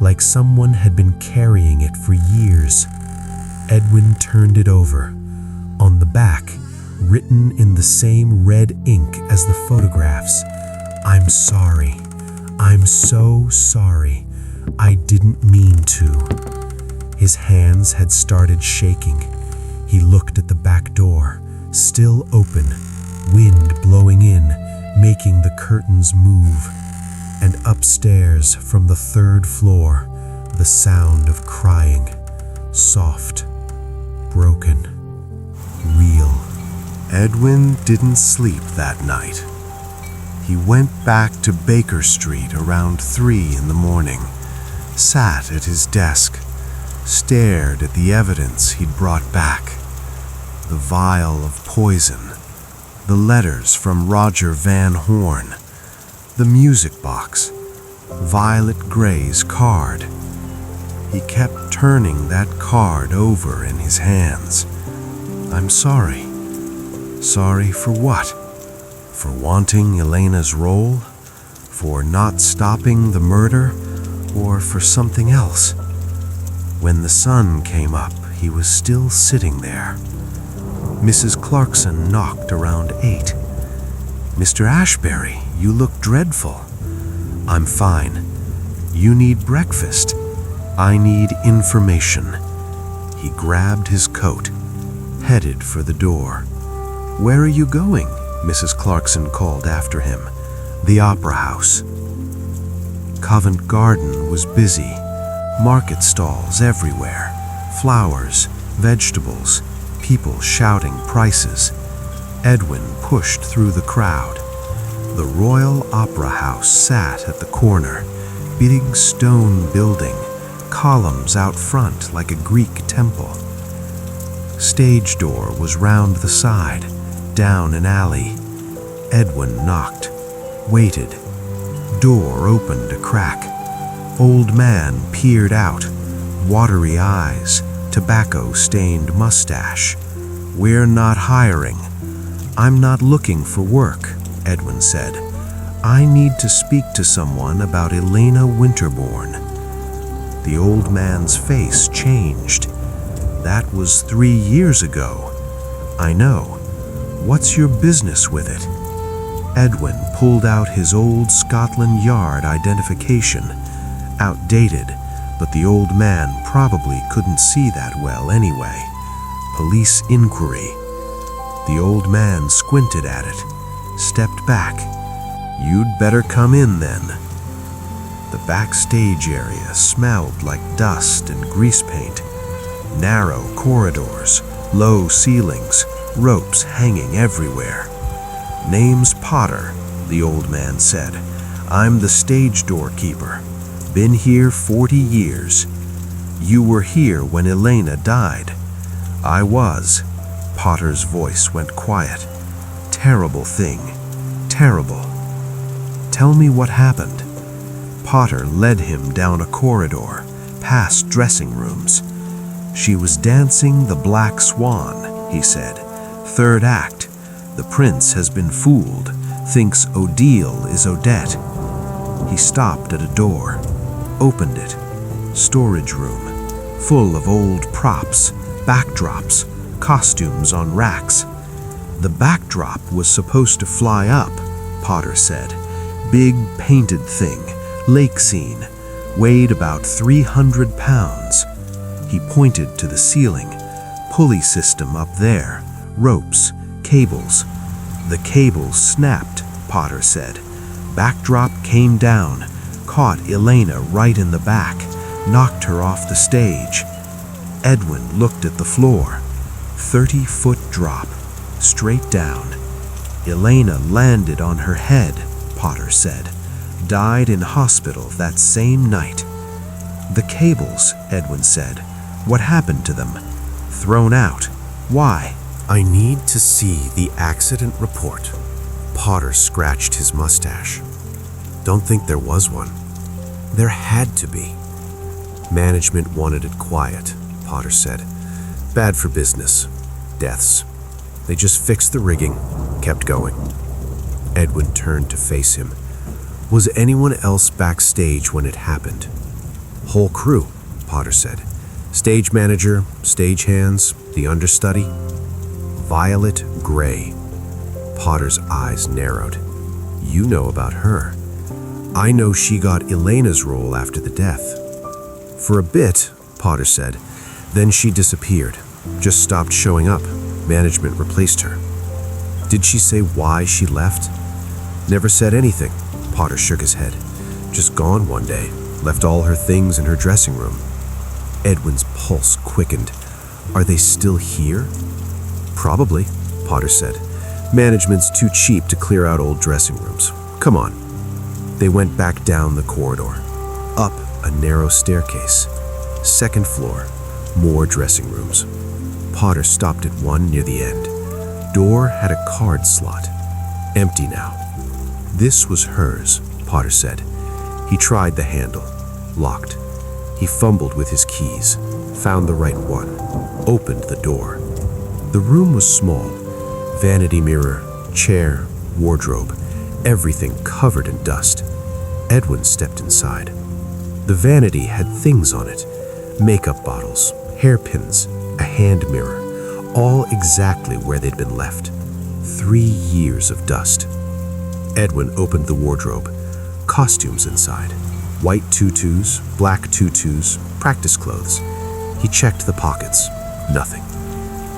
Speaker 1: like someone had been carrying it for years. Edwin turned it over. On the back, written in the same red ink as the photographs, I'm sorry. I'm so sorry. I didn't mean to. His hands had started shaking. He looked at the back door, still open, wind blowing in, making the curtains move. And upstairs from the 3rd floor, the sound of crying, soft, broken, real. Edwin didn't sleep that night. He went back to Baker Street around 3 in the morning, sat at his desk, stared at the evidence he'd brought back. The vial of poison, the letters from Roger Van Horn, the music box, Violet Gray's card. He kept turning that card over in his hands. I'm sorry. Sorry for what? For wanting Elena's role? For not stopping the murder? Or for something else? When the sun came up, he was still sitting there. Mrs. Clarkson knocked around 8. Mr. Ashbury, you look dreadful. I'm fine. You need breakfast. I need information. He grabbed his coat, headed for the door. Where are you going?
Speaker 2: Mrs. Clarkson called after him. The Opera House. Covent Garden was busy. Market stalls everywhere. Flowers, vegetables, people shouting prices. Edwin pushed through the crowd. The Royal Opera House sat at the corner. Big stone building, columns out front like a Greek temple. Stage door was round the side, down an alley. Edwin knocked, waited. Door opened a crack. Old man peered out, watery eyes, tobacco-stained mustache. "We're not hiring. I'm not looking for work," Edwin said. "I need to speak to someone about Elena Winterbourne." The old man's face changed. "That was 3 years ago." "I know. What's your business with it?" Edwin pulled out his old Scotland Yard identification. Outdated, but the old man probably couldn't see that well anyway. Police inquiry. The old man squinted at it, stepped back. "You'd better come in then." The backstage area smelled like dust and grease paint. Narrow corridors, low ceilings, ropes hanging everywhere. "Name's Potter," the old man said. "I'm the stage doorkeeper. Been here 40 years. You were here when Elena died." "I was." Potter's voice went quiet. "Terrible thing. Terrible." "Tell me what happened." Potter led him down a corridor, past dressing rooms. "She was dancing the Black Swan," he said. "Third act. The prince has been fooled, thinks Odile is Odette." He stopped at a door, opened it. Storage room, full of old props, backdrops, costumes on racks. "The backdrop was supposed to fly up," Potter said. "Big painted thing, lake scene, weighed about 300 pounds. He pointed to the ceiling. "Pulley system up there, ropes, cables." "The cables snapped," Potter said. "Backdrop came down, caught Elena right in the back, knocked her off the stage." Edwin looked at the floor. 30-foot drop, straight down. "Elena landed on her head," Potter said. "Died in hospital that same night." "The cables," Edwin said. "What happened to them?" "Thrown out. Why?"
Speaker 1: "I need to see the accident report." Potter scratched his mustache. "Don't think there was one. There had to be." "Management wanted it quiet," Potter said. "Bad for business. Deaths. They just fixed the rigging, kept going." Edwin turned to face him. "Was anyone else backstage when it happened?" "Whole crew," Potter said. "Stage manager, stage hands, the understudy." Violet Gray. Potter's eyes narrowed. "You know about her." "I know she got Elena's role after the death." "For a bit," Potter said. "Then she disappeared. Just stopped showing up. Management replaced her." "Did she say why she left?" "Never said anything." Potter shook his head. "Just gone one day. Left all her things in her dressing room." Edwin's pulse quickened. "Are they still here?" "Probably," Potter said. "Management's too cheap to clear out old dressing rooms. Come on." They went back down the corridor, up a narrow staircase. Second floor, more dressing rooms. Potter stopped at one near the end. Door had a card slot. Empty now. This was hers, Potter said. He tried the handle. Locked. He fumbled with his keys, found the right one, opened the door. The room was small. Vanity mirror, chair, wardrobe, everything covered in dust. Edwin stepped inside. The vanity had things on it. Makeup bottles, hairpins, a hand mirror, all exactly where they'd been left. 3 years of dust. Edwin opened the wardrobe. Costumes inside. White tutus, black tutus, practice clothes. He checked the pockets. Nothing.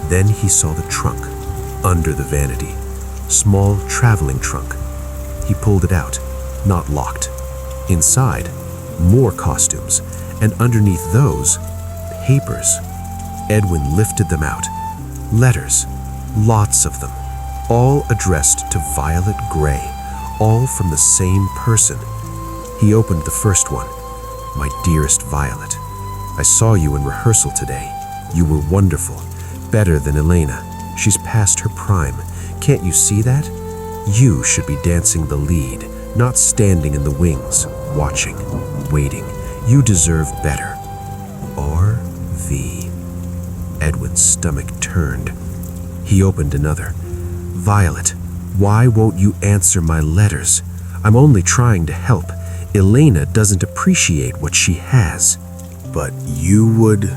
Speaker 1: Then he saw the trunk, under the vanity. small traveling trunk. He pulled it out, not locked. Inside, more costumes, and underneath those, papers. Edwin lifted them out. Letters, lots of them, all addressed to Violet Gray, all from the same person. He opened the first one. My dearest Violet, I saw you in rehearsal today. You were wonderful, better than Elena. She's past her prime. Can't you see that? You should be dancing the lead, not standing in the wings, watching, waiting. You deserve better. R.V. Edwin's stomach turned. He opened another. Violet, why won't you answer my letters? I'm only trying to help. Elena doesn't appreciate what she has. But you'd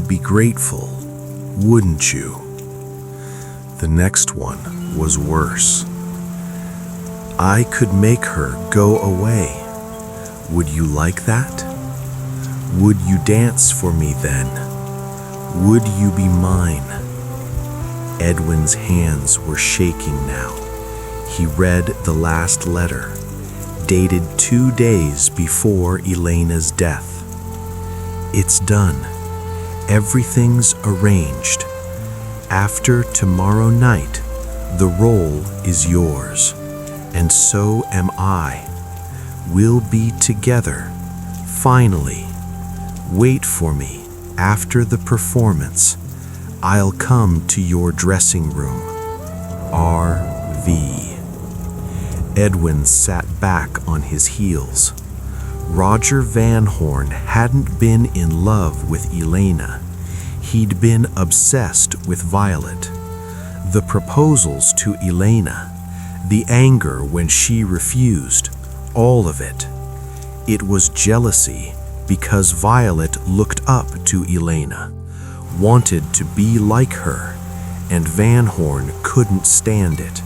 Speaker 1: be grateful, wouldn't you? The next one was worse. I could make her go away. Would you like that? Would you dance for me then? Would you be mine? Edwin's hands were shaking now. He read the last letter, dated 2 days before Elena's death. It's done. Everything's arranged. After tomorrow night, the role is yours, and so am I. We'll be together, finally. Wait for me after the performance. I'll come to your dressing room. R.V. Edwin sat back on his heels. Roger Van Horn hadn't been in love with Elena. He'd been obsessed with Violet. The proposals to Elena, the anger when she refused, all of it. It was jealousy because Violet looked up to Elena, wanted to be like her, and Van Horn couldn't stand it.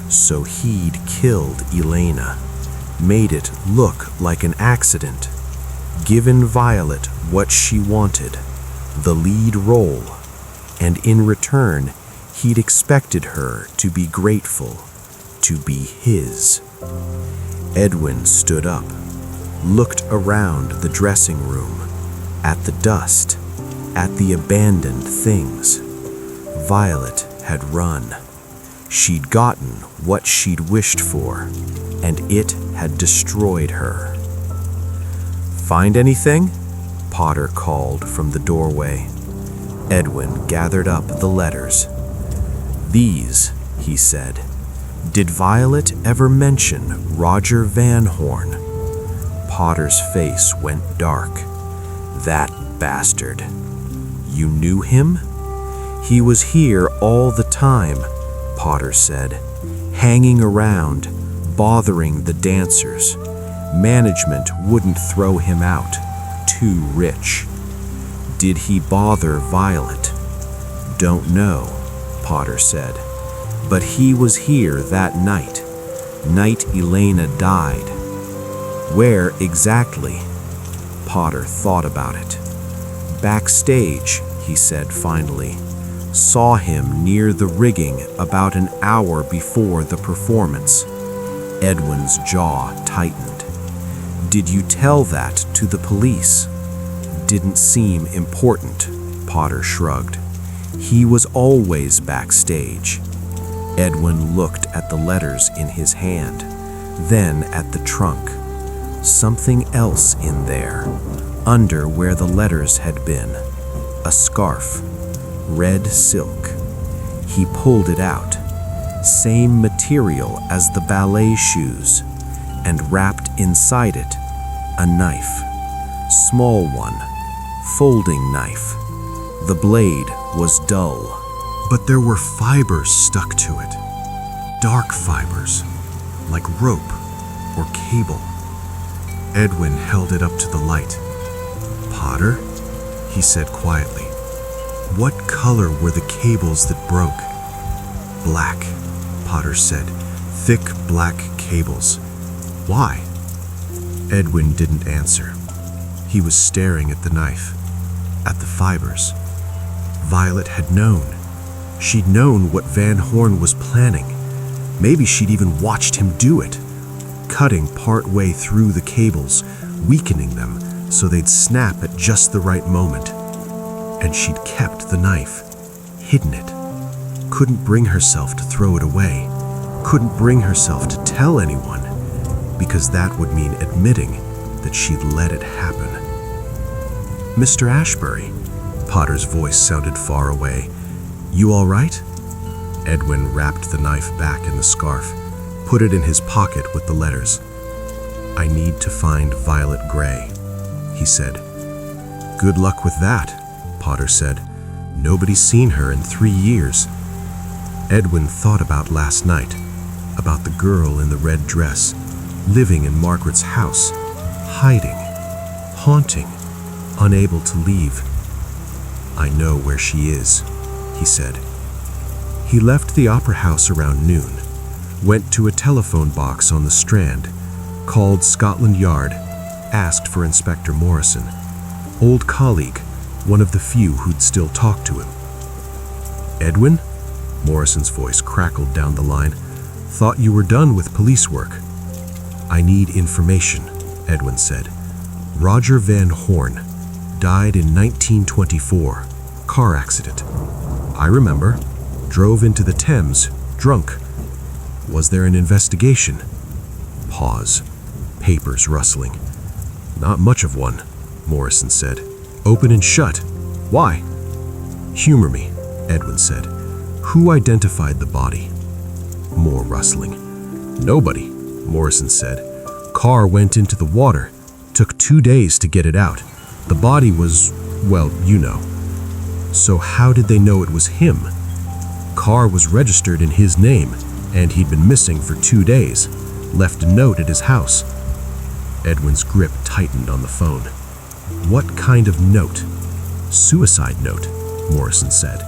Speaker 1: So he'd killed Elena, made it look like an accident, given Violet what she wanted, the lead role, and in return, he'd expected her to be grateful, to be his. Edwin stood up, looked around the dressing room, at the dust, at the abandoned things. Violet had run. She'd gotten what she'd wished for, and it had destroyed her. Find anything? Potter called from the doorway. Edwin gathered up the letters. These, he said. Did Violet ever mention Roger Van Horn? Potter's face went dark. That bastard. You knew him? He was here all the time, Potter said, hanging around, bothering the dancers. Management wouldn't throw him out. Too rich. Did he bother Violet? Don't know, Potter said. But he was here that night Elena died. Where exactly? Potter thought about it. Backstage, he said finally. Saw him near the rigging about an hour before the performance. Edwin's jaw tightened. Did you tell that to the police? Didn't seem important, Potter shrugged. He was always backstage. Edwin looked at the letters in his hand, then at the trunk. Something else in there, under where the letters had been. A scarf, red silk. He pulled it out, same material as the ballet shoes, and wrapped inside it a knife, small one, folding knife. The blade was dull, but there were fibers stuck to it, dark fibers, like rope or cable. Edwin held it up to the light. Potter, he said quietly, what color were the cables that broke? Black, Potter said, thick black cables. Why? Edwin didn't answer. He was staring at the knife, at the fibers. Violet had known.
Speaker 3: She'd known what Van Horn was planning. Maybe she'd even watched him do it, cutting part way through the cables, weakening them so they'd snap at just the right moment. And she'd kept the knife, hidden it. Couldn't bring herself to throw it away. Couldn't bring herself to tell anyone, because that would mean admitting that she'd let it happen. "Mr. Ashbury," Potter's voice sounded far away. "You all right?" Edwin wrapped the knife back in the scarf, put it in his pocket with the letters. "I need to find Violet Gray," he said. "Good luck with that," Potter said. "Nobody's seen her in 3 years." Edwin thought about last night, about the girl in the red dress, living in Margaret's house, hiding, haunting, unable to leave. "I know where she is," he said. He left the opera house around noon, went to a telephone box on the Strand, called Scotland Yard, asked for Inspector Morrison, old colleague, one of the few who'd still talk to him. "Edwin?" Morrison's voice crackled down the line. "Thought you were done with police work." "I need information," Edwin said. "Roger Van Horn died in 1924, car accident." "I remember. Drove into the Thames, drunk. Was there an investigation?" Pause. Papers rustling. "Not much of one," Morrison said. "Open and shut. Why?" "Humor me," Edwin said. "Who identified the body?" More rustling. "Nobody," Morrison said. "Car went into the water. Took 2 days to get it out. The body was, well, you know." "So how did they know it was him?" "Car was registered in his name, and he'd been missing for 2 days. Left a note at his house." Edwin's grip tightened on the phone. "What kind of note?" "Suicide note," Morrison said.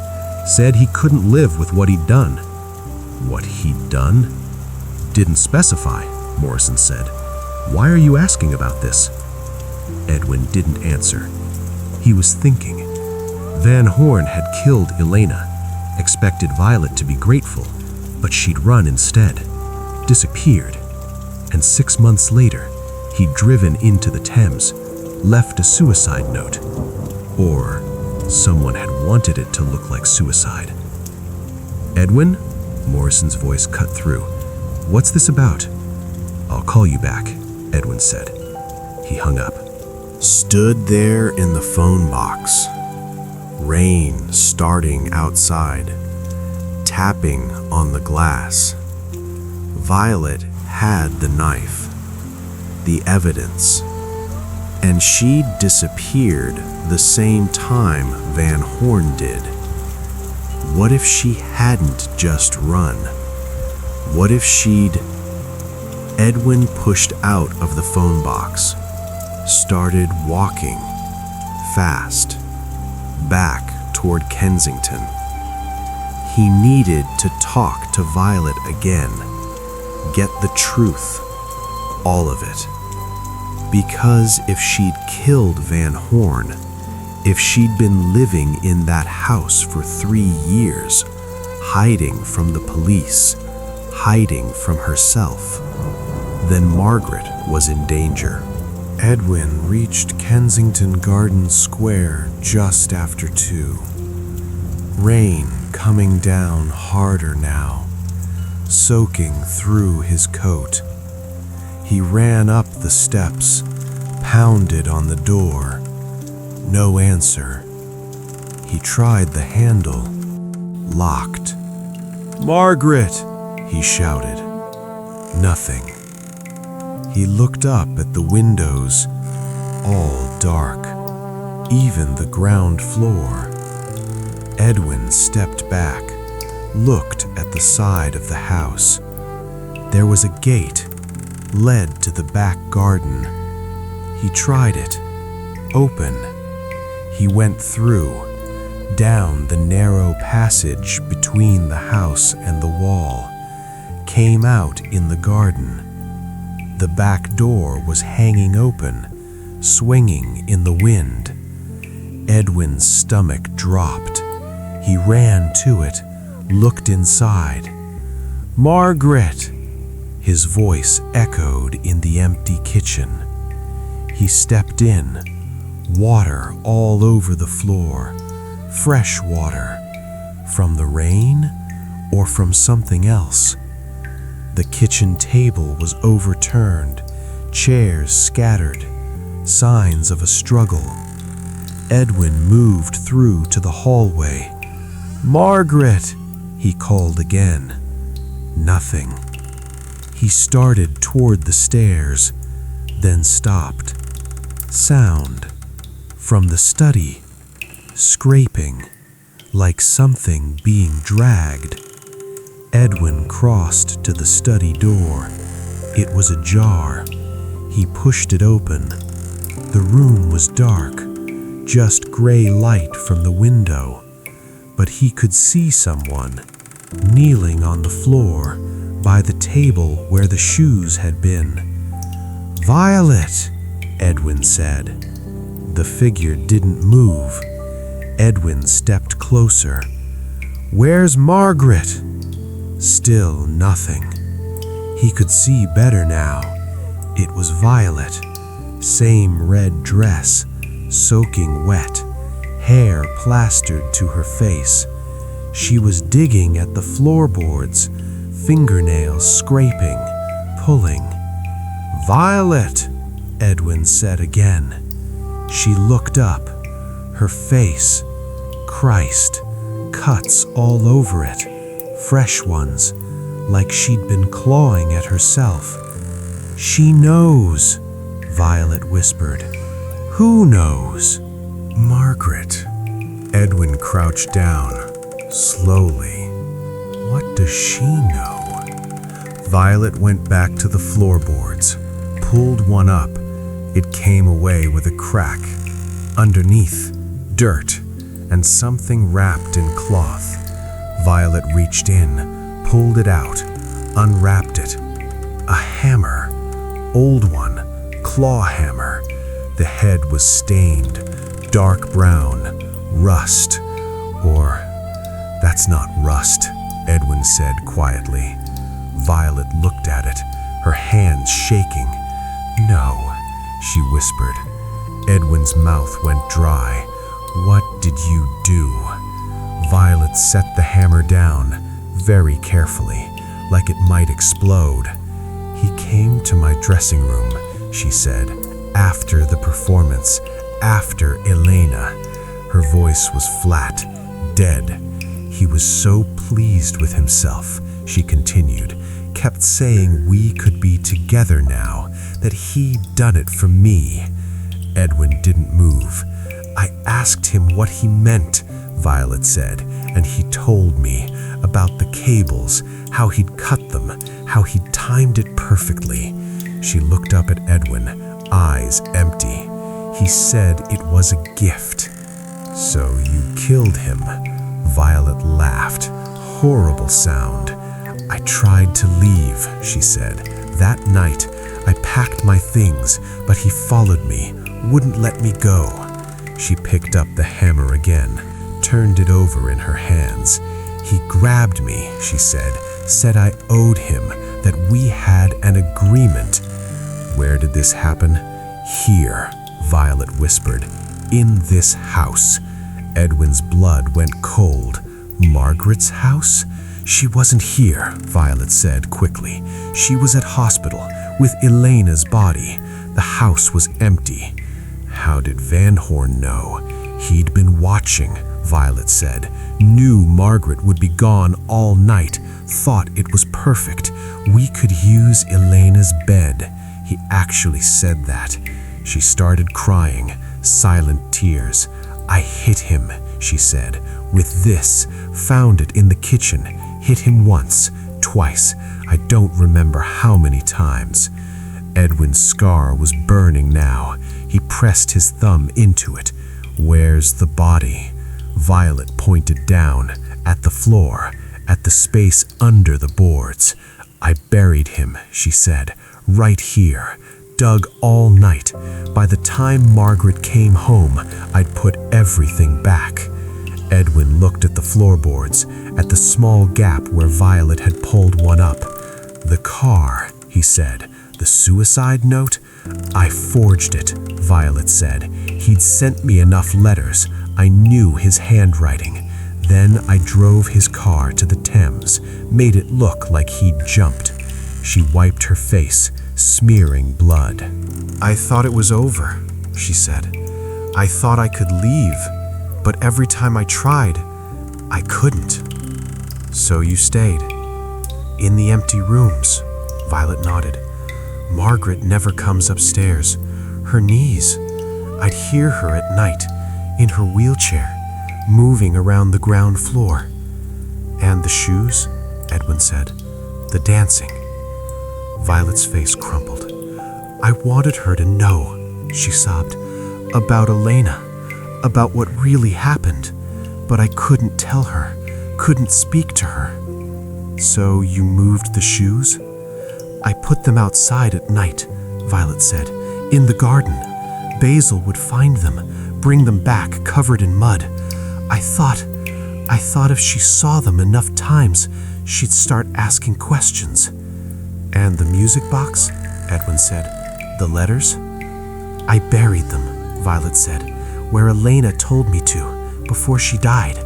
Speaker 3: "Said he couldn't live with what he'd done." "What he'd done?" "Didn't specify," Morrison said. "Why are you asking about this?" Edwin didn't answer. He was thinking. Van Horn had killed Elena, expected Violet to be grateful, but she'd run instead, disappeared. And 6 months later, he'd driven into the Thames, left a suicide note. Or someone had wanted it to look like suicide. "Edwin?" Morrison's voice cut through. "What's this about?" "I'll call you back," Edwin said. He hung up. Stood there in the phone box. Rain starting outside, tapping on the glass. Violet had the knife, the evidence, and she'd disappeared the same time Van Horn did. What if she hadn't just run? What if she'd... Edwin pushed out of the phone box, started walking, fast, back toward Kensington. He needed to talk to Violet again, get the truth, all of it. Because if she'd killed Van Horn, if she'd been living in that house for 3 years, hiding from the police, hiding from herself, then Margaret was in danger. Edwin reached Kensington Garden Square just after 2. Rain coming down harder now, soaking through his coat. He ran up the steps, pounded on the door. No answer. He tried the handle. Locked. "Margaret!" he shouted. Nothing. He looked up at the windows, all dark, even the ground floor. Edwin stepped back, looked at the side of the house. There was a gate, led to the back garden. He tried it. Open. He went through, down the narrow passage between the house and the wall, came out in the garden. The back door was hanging open, swinging in the wind. Edwin's stomach dropped. He ran to it,
Speaker 1: looked inside. "Margaret!" His voice echoed in the empty kitchen. He stepped in, water all over the floor, fresh water. From the rain or from something else? The kitchen table was overturned, chairs scattered, signs of a struggle. Edwin moved through to the hallway. "Margaret!" he called again. Nothing. He started toward the stairs, then stopped. Sound from the study, scraping, like something being dragged. Edwin crossed to the study door. It was ajar. He pushed it open. The room was dark, just gray light from the window, but he could see someone kneeling on the floor by the table where the shoes had been. "Violet," Edwin said. The figure didn't move. Edwin stepped closer. "Where's Margaret?" Still nothing. He could see better now. It was Violet. Same red dress, soaking wet, hair plastered to her face. She was digging at the floorboards, fingernails scraping, pulling. "Violet," Edwin said again. She looked up. Her face, Christ, cuts all over it, fresh ones, like she'd been clawing at herself. "She knows," Violet whispered. "Who knows?" "Margaret." Edwin crouched down, slowly. What does she know? Violet went back to the floorboards, pulled one up. It came away with a crack. Underneath, dirt, and something wrapped in cloth. Violet reached in, pulled it out, unwrapped it. A hammer. Old one, claw hammer. The head was stained, dark brown, rust. Or, that's not rust, Edwin said quietly. Violet looked at it, her hands shaking. "No," she whispered. Edwin's mouth went dry. "What did you do?" Violet set the hammer down, very carefully, like it might explode. "He came to my dressing room," she said, "after the performance, after Elena." Her voice was flat, dead. "He was so pleased with himself," she continued, "kept saying we could be together now, that he'd done it for me." Edwin didn't move. "I asked him what he meant," Violet said, "and he told me about the cables, how he'd cut them, how he'd timed it perfectly." She looked up at Edwin, eyes empty. "He said it was a gift." "So you killed him?" Violet laughed. Horrible sound. "I tried to leave," she said. "That night, I packed my things, but he followed me, wouldn't let me go." She picked up the hammer again, turned it over in her hands. "He grabbed me," she said I owed him, that we had an agreement." "Where did this happen?" "Here," Violet whispered. "In this house." Edwin's blood went cold. "Margaret's house?" "She wasn't here," Violet said quickly. "She was at hospital with Elena's body. The house was empty." "How did Van Horn know?" "He'd been watching," Violet said. "Knew Margaret would be gone all night. Thought it was perfect. We could use Elena's bed. He actually said that." She started crying, silent tears. "I hit him," she said, "with this. Found it in the kitchen. Hit him once, twice. I don't remember how many times." Edwin's scar was burning now. He pressed his thumb into it. "Where's the body?" Violet pointed down, at the floor, at the space under the boards. "I buried him," she said, "right here. Dug all night. By the time Margaret came home, I'd put everything back." Edwin looked at the floorboards, at the small gap where Violet had pulled one up. "The car," he said. "The suicide note? I forged it," Violet said. "He'd sent me enough letters. I knew his handwriting. Then I drove his car to the Thames, made it look like he'd jumped." She wiped her face, smearing blood. "I thought it was over," she said. "I thought I could leave, but every time I tried, I couldn't." "So you stayed? In the empty rooms?" Violet nodded. "Margaret never comes upstairs. Her knees. I'd hear her at night, in her wheelchair, moving around the ground floor." "And the shoes?" Edwin said. "The dancing." Violet's face crumpled. "I wanted her to know," she sobbed, "about Elena, about what really happened, but I couldn't tell her, couldn't speak to her." "So you moved the shoes?" "I put them outside at night," Violet said, "in the garden. Basil would find them, bring them back covered in mud. I thought if she saw them enough times, she'd start asking questions." "And the music box?" Edwin said. "The letters?" "I buried them," Violet said, "where Elena told me to, before she died.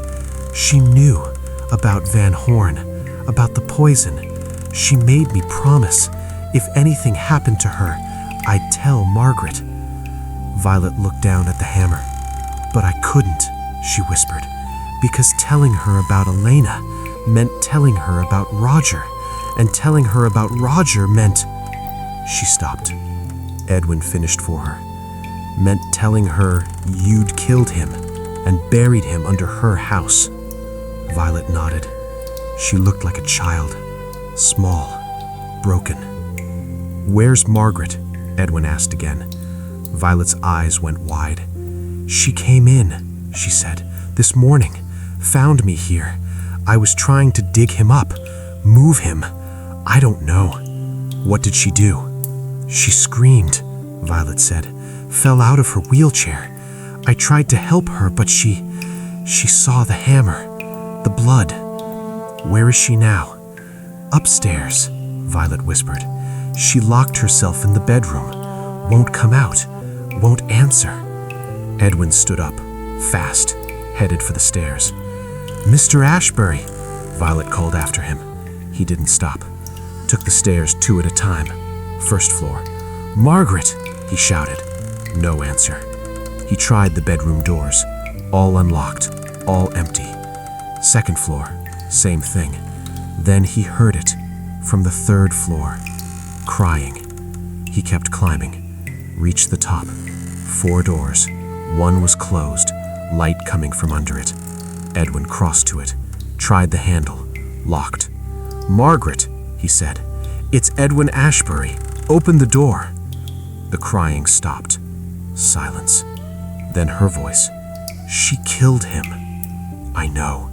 Speaker 1: She knew about Van Horn, about the poison. She made me promise, if anything happened to her, I'd tell Margaret." Violet looked down at the hammer. "But I couldn't," she whispered, "because telling her about Elena meant telling her about Roger, and telling her about Roger meant—" She stopped. Edwin finished for her. "Meant telling her you'd killed him and buried him under her house." Violet nodded. She looked like a child, small, broken. "Where's Margaret?" Edwin asked again. Violet's eyes went wide. "She came in," she said, "this morning, found me here. I was trying to dig him up, move him. I don't know." "What did she do?" "She screamed," Violet said, "fell out of her wheelchair. I tried to help her, but she saw the hammer, the blood." "Where is she now?" "Upstairs," Violet whispered. "She locked herself in the bedroom. Won't come out, won't answer." Edwin stood up, fast, headed for the stairs. "Mr. Ashbury," Violet called after him. He didn't stop. Took the stairs 2 at a time. First floor. "Margaret!" he shouted. No answer. He tried the bedroom doors. All unlocked, all empty. Second floor. Same thing. Then he heard it from the 3rd floor. Crying. He kept climbing. Reached the top. 4 doors. One was closed, light coming from under it. Edwin crossed to it. Tried the handle. Locked. "Margaret," he said. "It's Edwin Ashbury. Open the door." The crying stopped. Silence. Then her voice. "She killed him." "I know."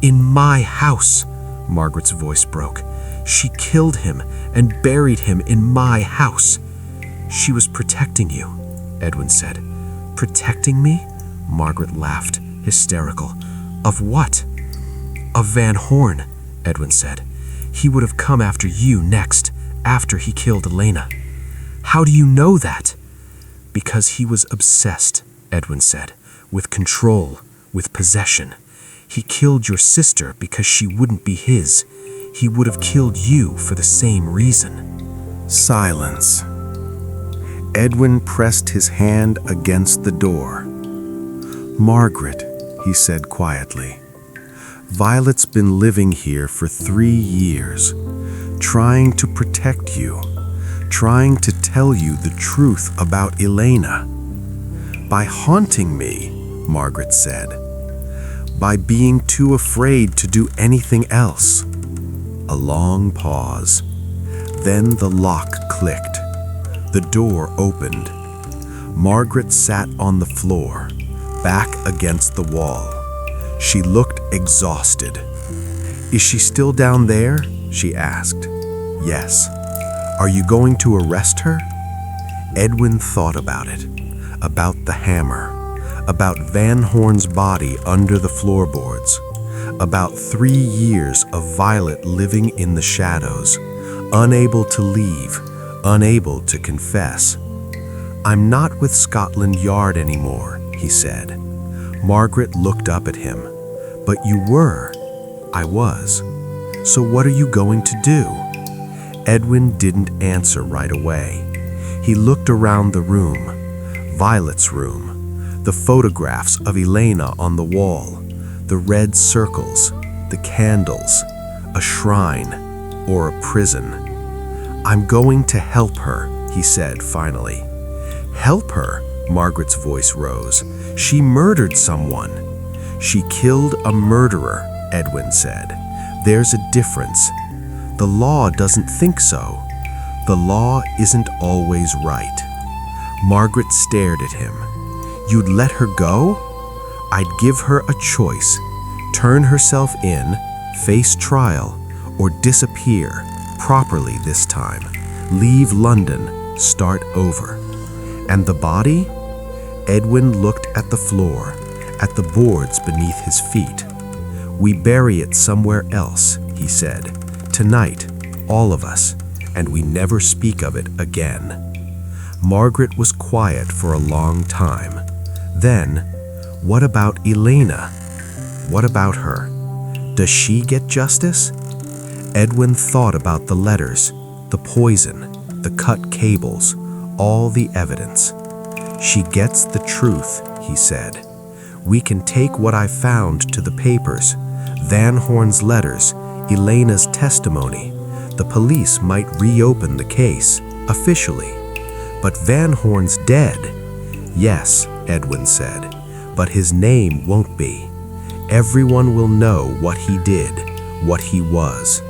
Speaker 1: "In my house," Margaret's voice broke. "She killed him and buried him in my house." "She was protecting you," Edwin said. "Protecting me?" Margaret laughed, hysterical. "Of what?" "Of Van Horn," Edwin said. "He would have come after you next, after he killed Elena." "How do you know that?" "Because he was obsessed," Edwin said, "with control, with possession. He killed your sister because she wouldn't be his. He would have killed you for the same reason."
Speaker 2: Silence. Edwin pressed his hand against the door. "Margaret," he said quietly, "Violet's been living here for 3 years, trying to protect you, trying to tell you the truth about Elena. By haunting me," Margaret said, "by being too afraid to do anything else." A long pause. Then the lock clicked. The door opened. Margaret sat on the floor, back against the wall. She looked exhausted. "Is she still down there?" she asked. "Yes." "Are you going to arrest her?" Edwin thought about it, about the hammer,
Speaker 1: about Van Horn's body under the floorboards, about 3 years of Violet living in the shadows, unable to leave, unable to confess. "I'm not with Scotland Yard anymore," he said. Margaret looked up at him. "But you were." "I was." "So what are you going to do?" Edwin didn't answer right away. He looked around the room, Violet's room, the photographs of Elena on the wall, the red circles, the candles, a shrine, or a prison. "I'm going to help her," he said finally. "Help her?" Margaret's voice rose. "She murdered someone." "She killed a murderer," Edwin said. "There's a difference. The law doesn't think so. The law isn't always right." Margaret stared at him. "You'd let her go?" "I'd give her a choice. Turn herself in, face trial, or disappear, properly this time. Leave London, start over." "And the body?" Edwin looked at the floor, at the boards beneath his feet. "We bury it somewhere else," he said. "Tonight, all of us, and we never speak of it again." Margaret was quiet for a long time. Then, "What about Elena? What about her? Does she get justice?" Edwin thought about the letters, the poison, the cut cables, all the evidence. "She gets the truth," he said. "We can take what I found to the papers, Van Horn's letters, Elena's testimony. The police might reopen the case, officially. But Van Horn's dead." "Yes," Edwin said, "but his name won't be. Everyone will know what he did, what he was."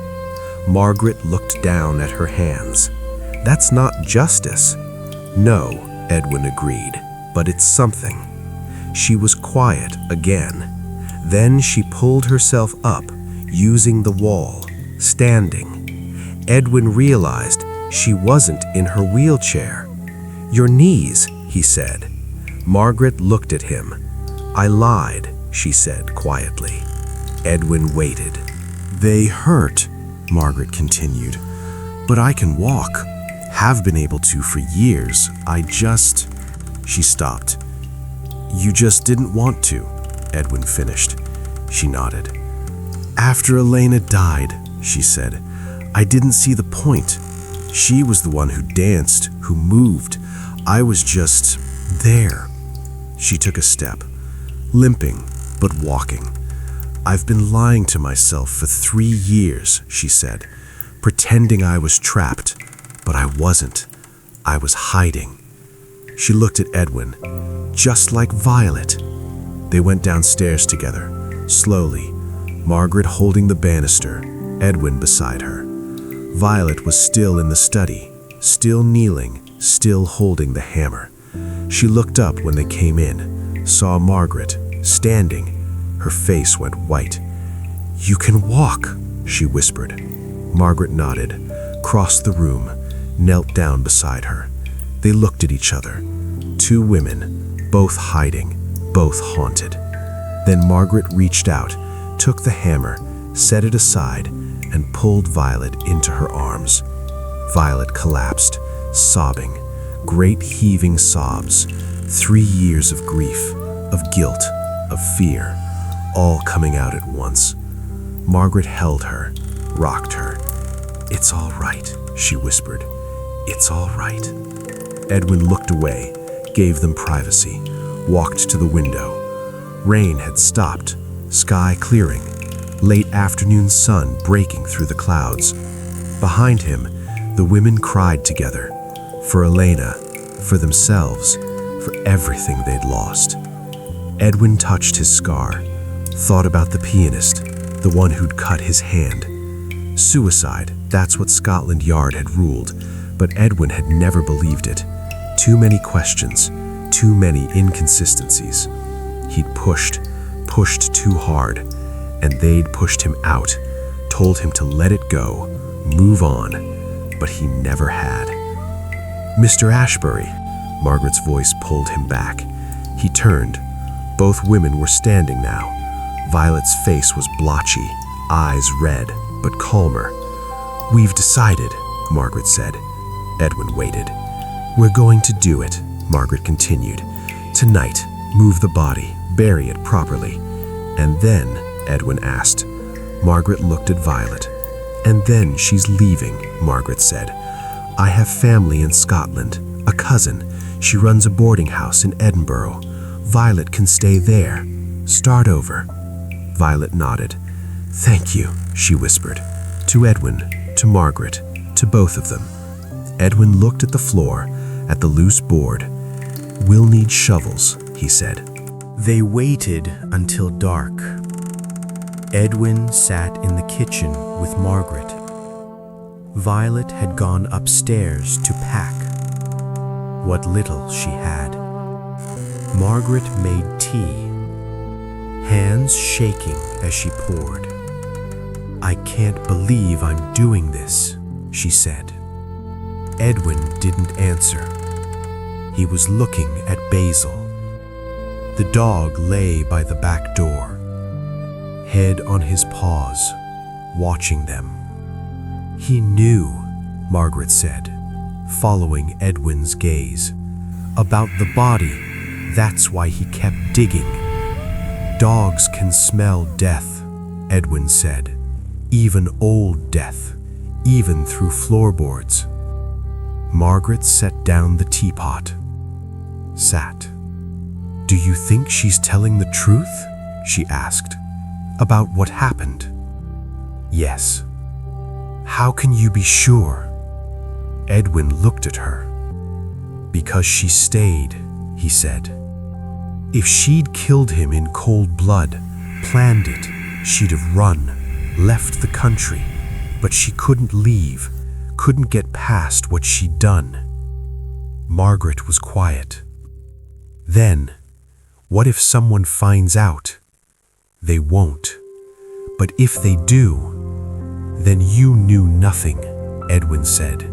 Speaker 1: Margaret looked down at her hands. "That's not justice." "No," Edwin agreed, "but it's something." She was quiet again. Then she pulled herself up, using the wall, standing. Edwin realized she wasn't in her wheelchair. "Your knees," he said. Margaret looked at him. "I lied," she said quietly. Edwin waited. "They hurt," Margaret continued, "but I can walk. Have been able to for years. She stopped. "You just didn't want to," Edwin finished. She nodded. "After Elena died," she said, "I didn't see the point. She was the one who danced, who moved. I was just there." She took a step, limping but walking. "I've been lying to myself for 3 years," she said, "pretending I was trapped, but I wasn't. I was hiding." She looked at Edwin, "Just like Violet." They went downstairs together, slowly, Margaret holding the banister, Edwin beside her. Violet was still in the study, still kneeling, still holding the hammer. She looked up when they came in, saw Margaret, standing. Her face went white. "You can walk," she whispered. Margaret nodded, crossed the room, knelt down beside her. They looked at each other. 2 women, both hiding, both haunted. Then Margaret reached out, took the hammer, set it aside, and pulled Violet into her arms. Violet collapsed, sobbing, great heaving sobs, 3 years of grief, of guilt, of fear, all coming out at once. Margaret held her, rocked her. "It's all right," she whispered. "It's all right." Edwin looked away, gave them privacy, walked to the window. Rain had stopped, sky clearing, late afternoon sun breaking through the clouds. Behind him, the women cried together, for Elena, for themselves, for everything they'd lost. Edwin touched his scar, thought about the pianist, the one who'd cut his hand. Suicide, that's what Scotland Yard had ruled, but Edwin had never believed it. Too many questions, too many inconsistencies. He'd pushed too hard, and they'd pushed him out, told him to let it go, move on, but he never had. "Mr. Ashbury," Margaret's voice pulled him back. He turned,
Speaker 3: Both women were standing now. Violet's face was blotchy, eyes red, but calmer. "We've decided," Margaret said. Edwin waited. "We're going to do it," Margaret continued. "Tonight, move the body, bury it properly." "And then?" Edwin asked. Margaret looked at Violet. "And then she's leaving," Margaret said. "I have family in Scotland, a cousin. She runs a boarding house in Edinburgh. Violet can stay there. Start over." Violet nodded. "Thank you," she whispered. To Edwin, to Margaret, to both of them. Edwin looked at the floor, at the loose board. "We'll need shovels," he said.
Speaker 1: They waited until dark. Edwin sat in the kitchen with Margaret. Violet had gone upstairs to pack what little she had. Margaret made tea, hands shaking as she poured. "I can't believe I'm doing this," she said. Edwin didn't answer. He was looking at Basil. The dog lay by the back door, head on his paws, watching them. "He knew," Margaret said, following Edwin's gaze. "About the body, that's why he kept digging." "Dogs can smell death," Edwin said. "Even old death, even through floorboards." Margaret set down the teapot. Sat. "Do you think she's telling the truth?" she asked. "About what happened?" "Yes." "How can you be sure?" Edwin looked at her. "Because she stayed," he said. "If she'd killed him in cold blood, planned it, she'd have run, left the country, but she couldn't leave, couldn't get past what she'd done." Margaret was quiet. "Then, what if someone finds out?" "They won't. But if they do, then you knew nothing," Edwin said.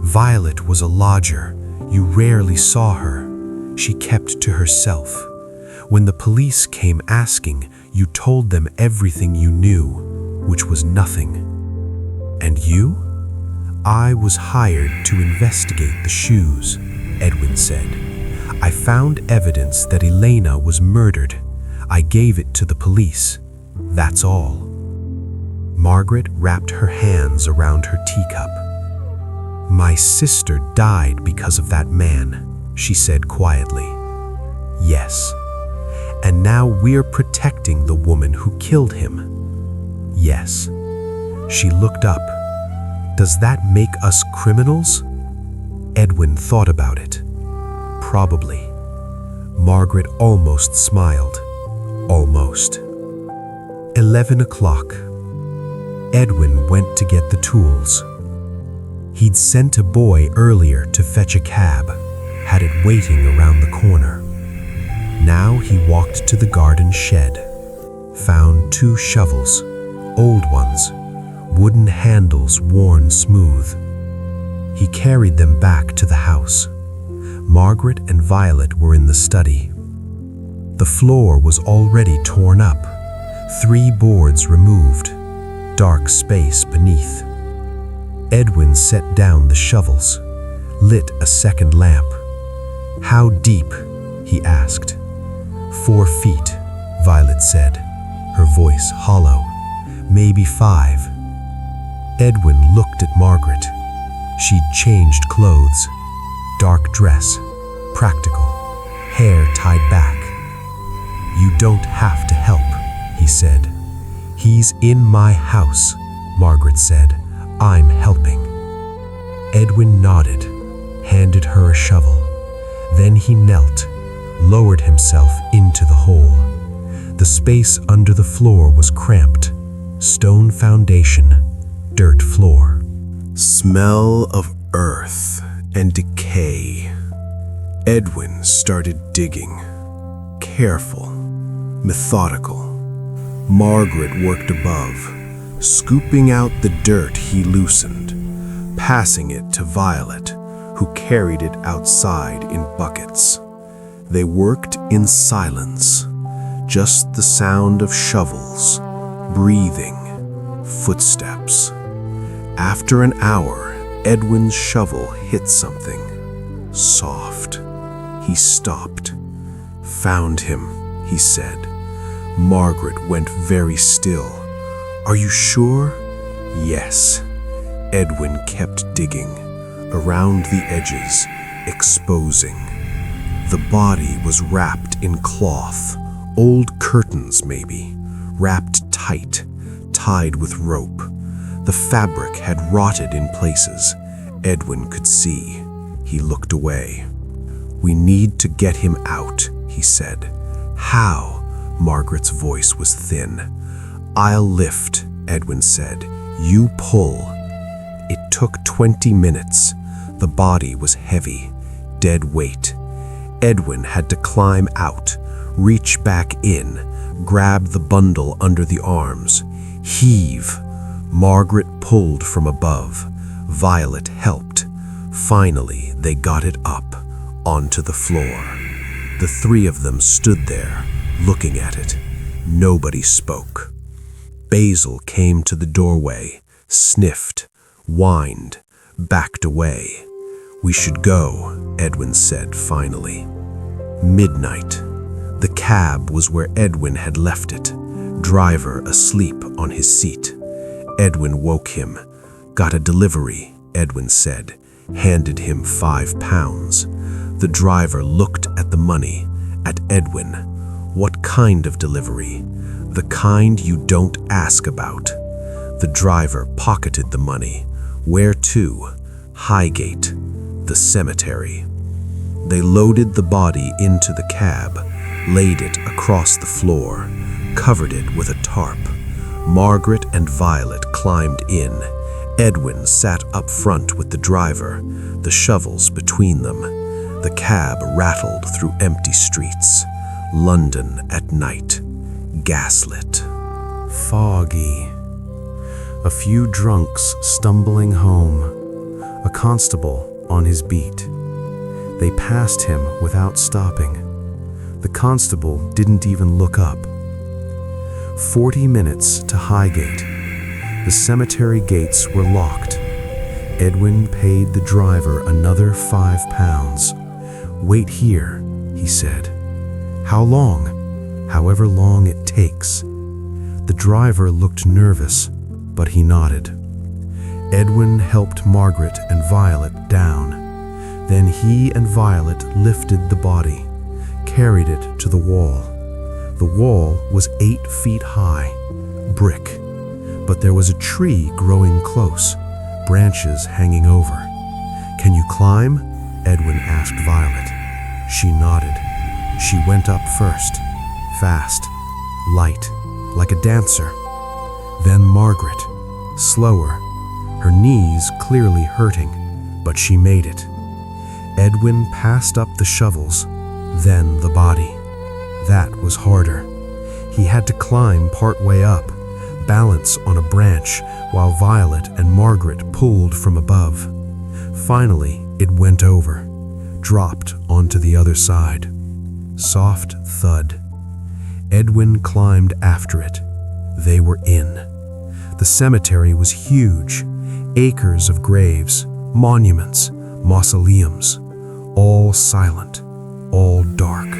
Speaker 1: "Violet was a lodger. You rarely saw her. She kept to herself. When the police came asking, you told them everything you knew, which was nothing. And you?" "I was hired to investigate the shoes," Edwin said. "I found evidence that Elena was murdered. I gave it to the police. That's all." Margaret wrapped her hands around her teacup. "My sister died because of that man," she said quietly. "Yes. And now we're protecting the woman who killed him." "Yes." She looked up. "Does that make us criminals?" Edwin thought about it. "Probably." Margaret almost smiled. Almost. 11 o'clock. Edwin went to get the tools. He'd sent a boy earlier to fetch a cab, had it waiting around the corner. Now he walked to the garden shed, found 2 shovels, old ones, wooden handles worn smooth. He carried them back to the house. Margaret and Violet were in the study. The floor was already torn up, 3 boards removed, dark space beneath. Edwin set down the shovels, lit a second lamp. "How deep?" he asked. 4 feet, Violet said, her voice hollow. "Maybe 5. Edwin looked at Margaret. She'd changed clothes. Dark dress, practical, hair tied back. "You don't have to help," he said. "He's in my house," Margaret said. "I'm helping." Edwin nodded, handed her a shovel. Then he knelt, lowered himself into the hole. The space under the floor was cramped. Stone foundation, dirt floor. Smell of earth and decay. Edwin started digging. Careful, methodical. Margaret worked above, scooping out the dirt he loosened, passing it to Violet, who carried it outside in buckets. They worked in silence, just the sound of shovels, breathing, footsteps. After an hour, Edwin's shovel hit something soft. He stopped. "Found him," he said. Margaret went very still. "Are you sure?" "Yes." Edwin kept digging, around the edges, exposing. The body was wrapped in cloth, old curtains maybe, wrapped tight, tied with rope. The fabric had rotted in places. Edwin could see. He looked away. "We need to get him out," he said. "How?" Margaret's voice was thin. "I'll lift," Edwin said. "You pull." It took 20 minutes. The body was heavy, dead weight. Edwin had to climb out, reach back in, grab the bundle under the arms, heave. Margaret pulled from above. Violet helped. Finally, they got it up, onto the floor. The three of them stood there, looking at it. Nobody spoke. Basil came to the doorway, sniffed, whined, backed away. "We should go," Edwin said finally. Midnight. The cab was where Edwin had left it, driver asleep on his seat. Edwin woke him. "Got a delivery," Edwin said, handed him £5. The driver looked at the money, at Edwin. "What kind of delivery?" "The kind you don't ask about." The driver pocketed the money. "Where to?" "Highgate, the cemetery." They loaded the body into the cab, laid it across the floor, covered it with a tarp. Margaret and Violet climbed in. Edwin sat up front with the driver, the shovels between them. The cab rattled through empty streets. London at night, gaslit. Foggy. A few drunks stumbling home. A constable on his beat. They passed him without stopping. The constable didn't even look up. 40 minutes to Highgate. The cemetery gates were locked. Edwin paid the driver another £5. "Wait here," he said. "How long?" "However long it takes." The driver looked nervous, but he nodded. Edwin helped Margaret and Violet down. Then he and Violet lifted the body, carried it to the wall. The wall was 8 feet high, brick, but there was a tree growing close, branches hanging over. "Can you climb?" Edwin asked Violet. She nodded. She went up first, fast, light, like a dancer. Then Margaret, slower, her knees clearly hurting, but she made it. Edwin passed up the shovels, then the body. That was harder. He had to climb part way up, balance on a branch while Violet and Margaret pulled from above. Finally, it went over, dropped onto the other side. Soft thud. Edwin climbed after it. They were in. The cemetery was huge, acres of graves, monuments, mausoleums, all silent, all dark.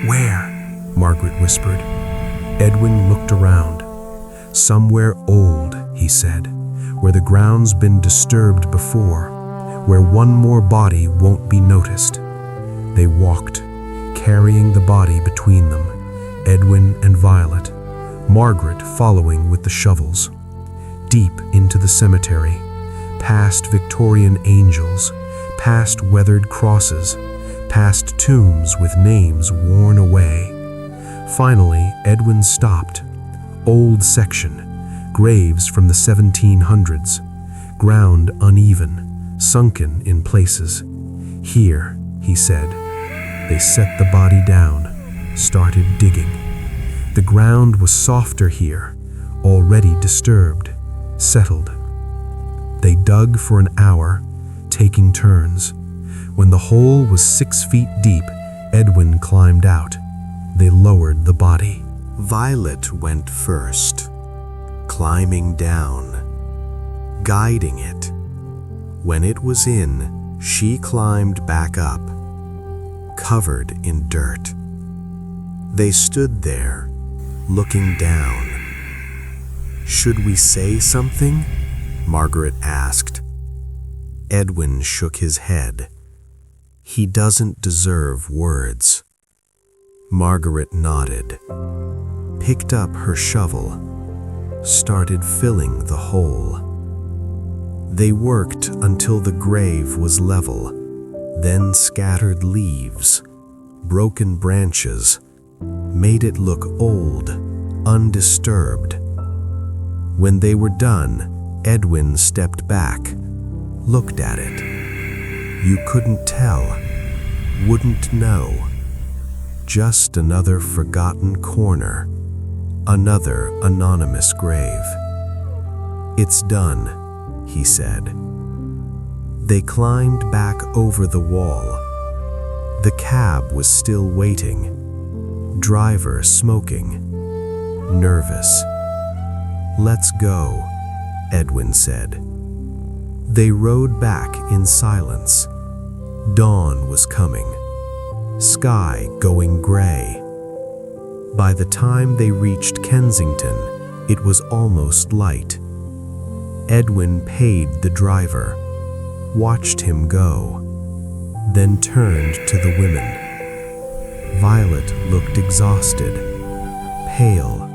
Speaker 1: "Where?" Margaret whispered. Edwin looked around. "Somewhere old," he said, "where the ground's been disturbed before, where one more body won't be noticed." They walked, carrying the body between them, Edwin and Violet, Margaret following with the shovels. Deep into the cemetery, past Victorian angels, past weathered crosses, past tombs with names worn away. Finally, Edwin stopped. Old section, graves from the 1700s, ground uneven, sunken in places. "Here," he said. They set the body down, started digging. The ground was softer here, already disturbed, settled. They dug for an hour, taking turns. When the hole was 6 feet deep, Edwin climbed out. they lowered the body. Violet went first, climbing down, guiding it. When it was in, she climbed back up, covered in dirt. They stood there, looking down. "Should we say something?" Margaret asked. Edwin shook his head. "He doesn't deserve words." Margaret nodded, picked up her shovel, started filling the hole. They worked until the grave was level, then scattered leaves, broken branches, made it look old, undisturbed. When they were done, Edwin stepped back, looked at it. You couldn't tell, wouldn't know. Just another forgotten corner, another anonymous grave. "It's done," he said. They climbed back over the wall. The cab was still waiting, driver smoking, nervous. "Let's go," Edwin said. They rode back in silence. Dawn was coming, sky going gray. By the time they reached Kensington, it was almost light. Edwin paid the driver, watched him go, then turned to the women. Violet looked exhausted, pale,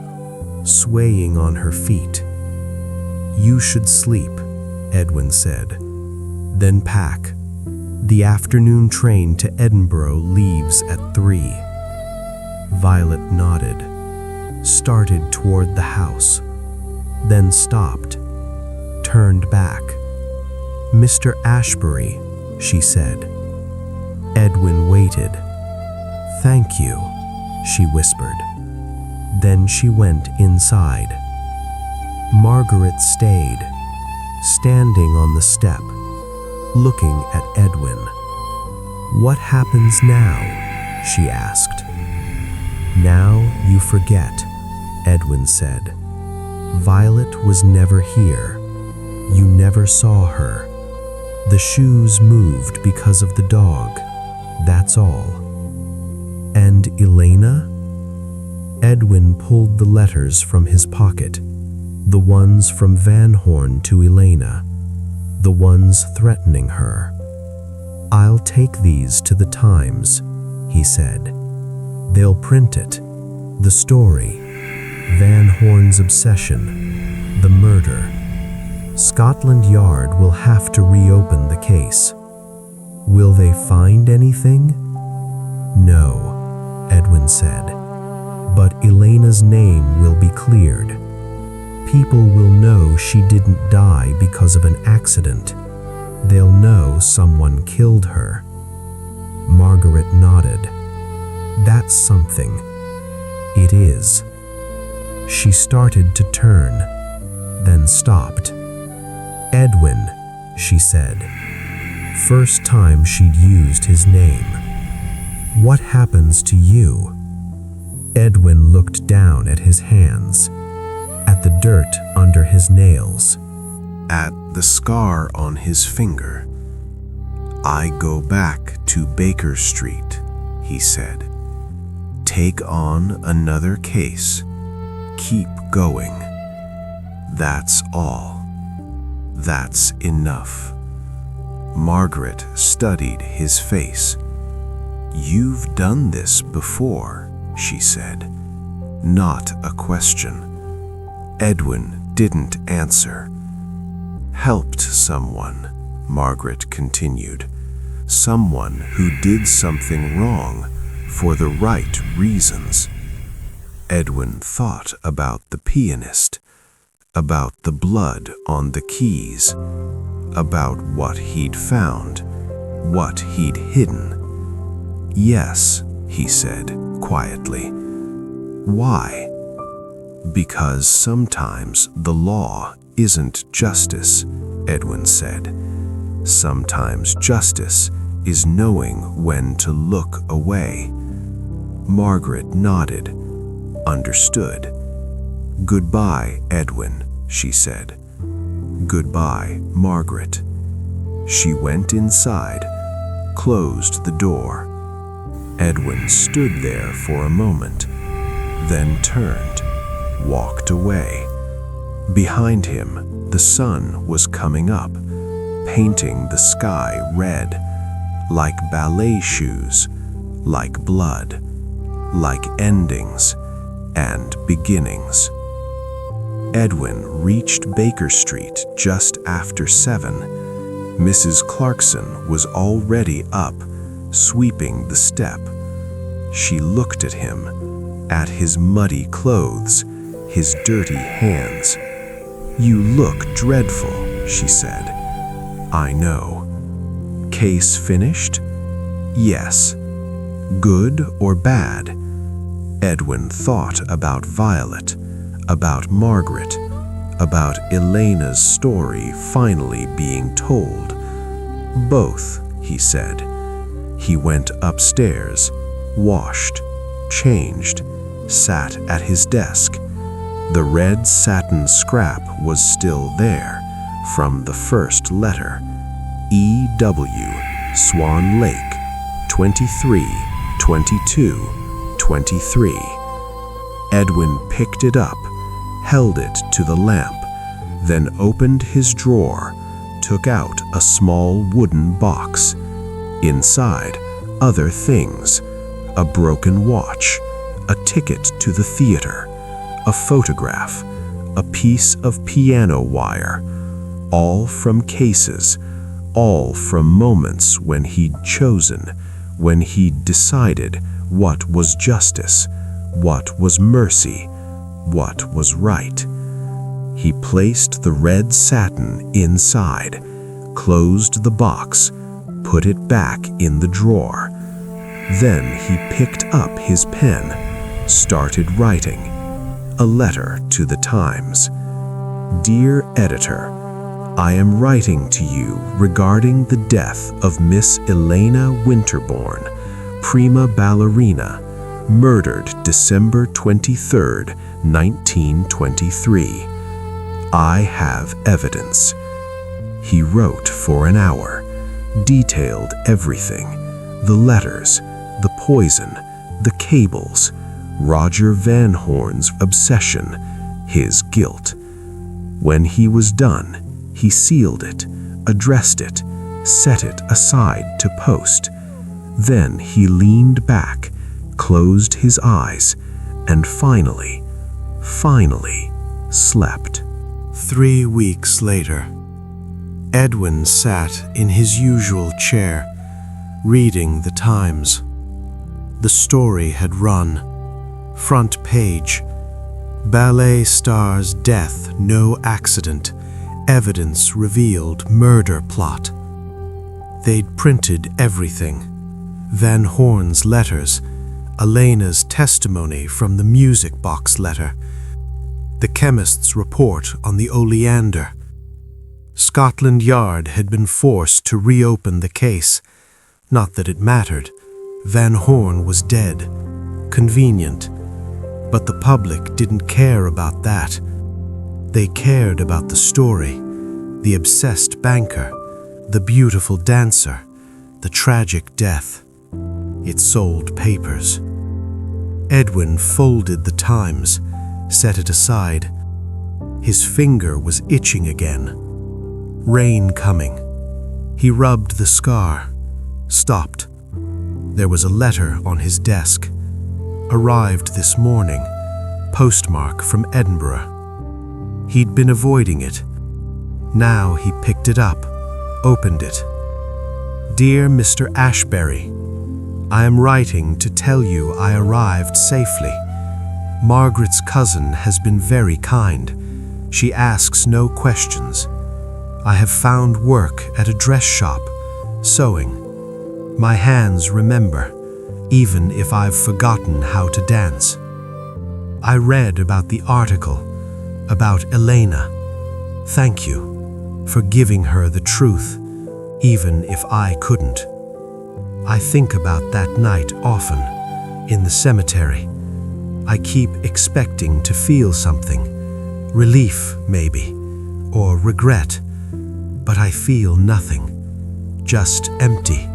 Speaker 1: swaying on her feet. "You should sleep," Edwin said. "Then pack. The afternoon train to Edinburgh leaves at 3. Violet nodded, started toward the house, then stopped, turned back. "Mr. Ashbury," she said. Edwin waited. "Thank you," she whispered. Then she went inside. Margaret stayed, standing on the step, looking at Edwin. "What happens now?" she asked. "Now you forget," Edwin said. "Violet was never here. You never saw her. The shoes moved because of the dog. That's all." "And Elena?" Edwin pulled the letters from his pocket, the ones from Van Horn to Elena, the ones threatening her. "I'll take these to the Times," he said. "They'll print it, the story, Van Horn's obsession, the murder. Scotland Yard will have to reopen the case. Will they find anything?" "No," Edwin said. "But Elena's name will be cleared. People will know she didn't die because of an accident. They'll know someone killed her." Margaret nodded. "That's something." "It is." She started to turn, then stopped. "Edwin," she said. First time she'd used his name. "What happens to you?" Edwin looked down at his hands, at the dirt under his nails, at the scar on his finger. "I go back to Baker Street," he said. "Take on another case. Keep going. That's all. That's enough." Margaret studied his face. "You've done this before," she said. Not a question. Edwin didn't answer. "Helped someone," Margaret continued. "Someone who did something wrong for the right reasons." Edwin thought about the pianist, about the blood on the keys, about what he'd found, what he'd hidden. "Yes," he said quietly. "Why?" "Because sometimes the law isn't justice," Edwin said. "Sometimes justice is knowing when to look away."
Speaker 2: Margaret nodded, understood. "Goodbye, Edwin," she said. "Goodbye, Margaret." She went inside, closed the door. Edwin stood there for a moment, then turned, walked away. Behind him, the sun was coming up, painting the sky red, like ballet shoes, like blood, like endings and beginnings. Edwin reached Baker Street just after 7. Mrs. Clarkson was already up, sweeping the step. She looked at him, at his muddy clothes, his dirty hands. "You look dreadful," she said. "I know." "Case finished?" "Yes." "Good or bad?" Edwin thought about Violet, about Margaret, about Elena's story finally being told. "Both," he said. He went upstairs, washed, changed, sat at his desk. The red satin scrap was still there, from the first letter. E.W. Swan Lake, 23/22/23. Edwin picked it up, held it to the lamp, then opened his drawer, took out a small wooden box. Inside, other things: a broken watch, a ticket to the theater, a photograph, a piece of piano wire, all from cases, all from moments when he'd chosen, when he'd decided what was justice, what was mercy, what was right. He placed the red satin inside, closed the box, put it back in the drawer. Then he picked up his pen, started writing. A letter to the Times. "Dear Editor, I am writing to you regarding the death of Miss Elena Winterbourne, prima ballerina, murdered December 23rd, 1923. I have evidence." He wrote for an hour, detailed everything: the letters, the poison, the cables, Roger Van Horn's obsession, his guilt. When he was done, he sealed it, addressed it, set it aside to post. Then he leaned back, closed his eyes, and finally slept.
Speaker 1: 3 weeks later, Edwin sat in his usual chair, reading the Times. The story had run. Front page: Ballet star's death no accident. Evidence revealed murder plot. They'd printed everything: Van Horn's letters, Elena's testimony from the music box letter, the chemist's report on the oleander. Scotland Yard had been forced to reopen the case. Not that it mattered. Van Horn was dead. Convenient. But the public didn't care about that. They cared about the story, the obsessed banker, the beautiful dancer, the tragic death. It sold papers. Edwin folded the Times, set it aside. His finger was itching again. Rain coming. He rubbed the scar, stopped. There was a letter on his desk. Arrived this morning, postmark from Edinburgh. He'd been avoiding it. Now he picked it up, opened it. "Dear Mr. Ashbury, I am writing to tell you I arrived safely. Margaret's cousin has been very kind. She asks no questions. I have found work at a dress shop, sewing. My hands remember, even if I've forgotten how to dance. I read about the article, about Elena. Thank you for giving her the truth, even if I couldn't. I think about that night often, in the cemetery. I keep expecting to feel something. Relief, maybe, or regret. But I feel nothing. Just empty.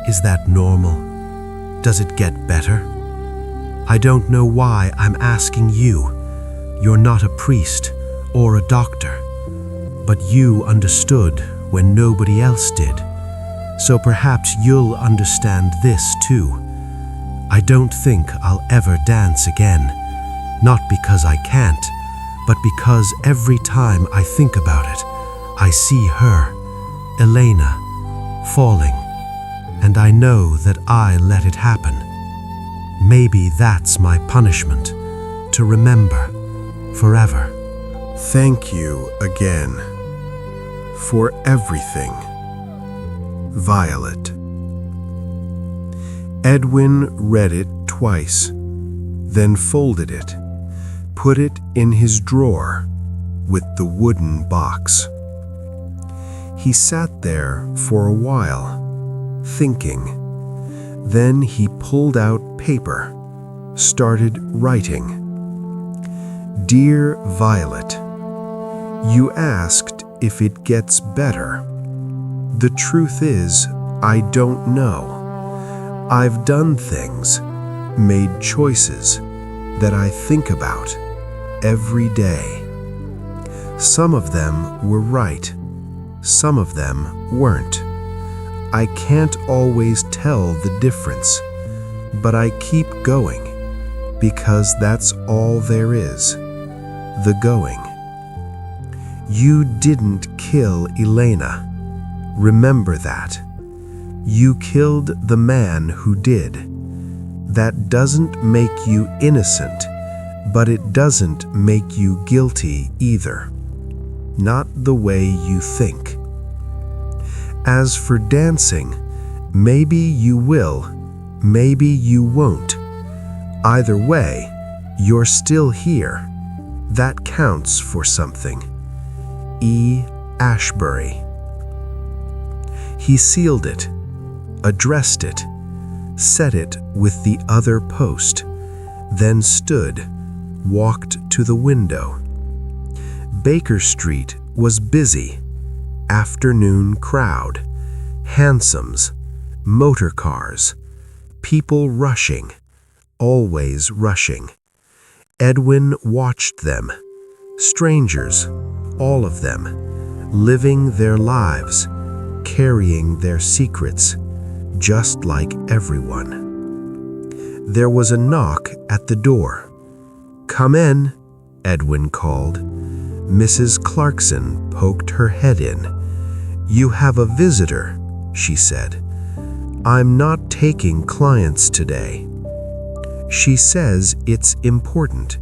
Speaker 1: Is that normal? Does it get better? I don't know why I'm asking you. You're not a priest or a doctor, but you understood when nobody else did. So perhaps you'll understand this too. I don't think I'll ever dance again, not because I can't, but because every time I think about it, I see her, Elena, falling, and I know that I let it happen. Maybe that's my punishment, to remember forever.
Speaker 2: Thank you again for everything, Violet. Edwin read it twice, then folded it, put it in his drawer with the wooden box. He sat there for a while, thinking. Then he pulled out paper, started writing. Dear Violet, you asked if it gets better. The truth is, I don't know. I've done things, made choices that I think about every day. Some of them were right, some of them weren't. I can't always tell the difference, but I keep going because that's all there is, the going. You didn't kill Elena. Remember that. You killed the man who did. That doesn't make you innocent, but it doesn't make you guilty either. Not the way you think. As for dancing, maybe you will, maybe you won't. Either way, you're still here. That counts for something. E. Ashbury. He sealed it, addressed it, set it with the other post, then stood, walked to the window. Baker Street was busy. Afternoon crowd, hansoms, motor cars, people rushing, always rushing. Edwin watched them, strangers, all of them, living their lives, carrying their secrets, just like everyone. There was a knock at the door. "Come in," Edwin called. Mrs. Clarkson poked her head in. "You have a visitor," she said. "I'm not taking clients today." "She says it's important."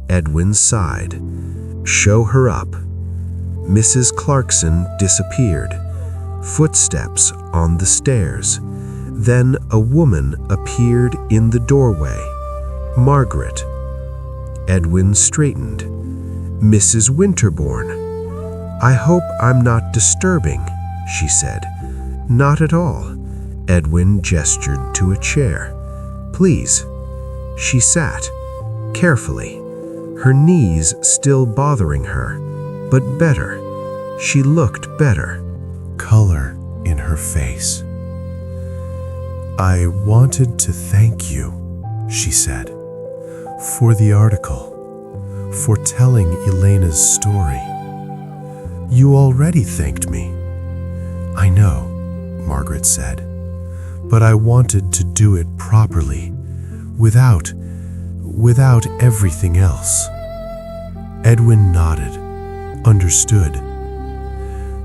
Speaker 2: Edwin sighed. "Show her up." Mrs. Clarkson disappeared. Footsteps on the stairs. Then a woman appeared in the doorway. Margaret. Edwin straightened. "Mrs. Winterbourne." "I hope I'm not disturbing," she said. "Not at all." Edwin gestured to a chair. "Please." She sat, carefully, her knees still bothering her, but better. She looked better.
Speaker 1: Color in her face. "I wanted to thank you," she said, "for the article, for telling Elena's story. You already thanked me." "I know," Margaret said, "but I wanted to do it properly, without everything else." Edwin nodded, understood.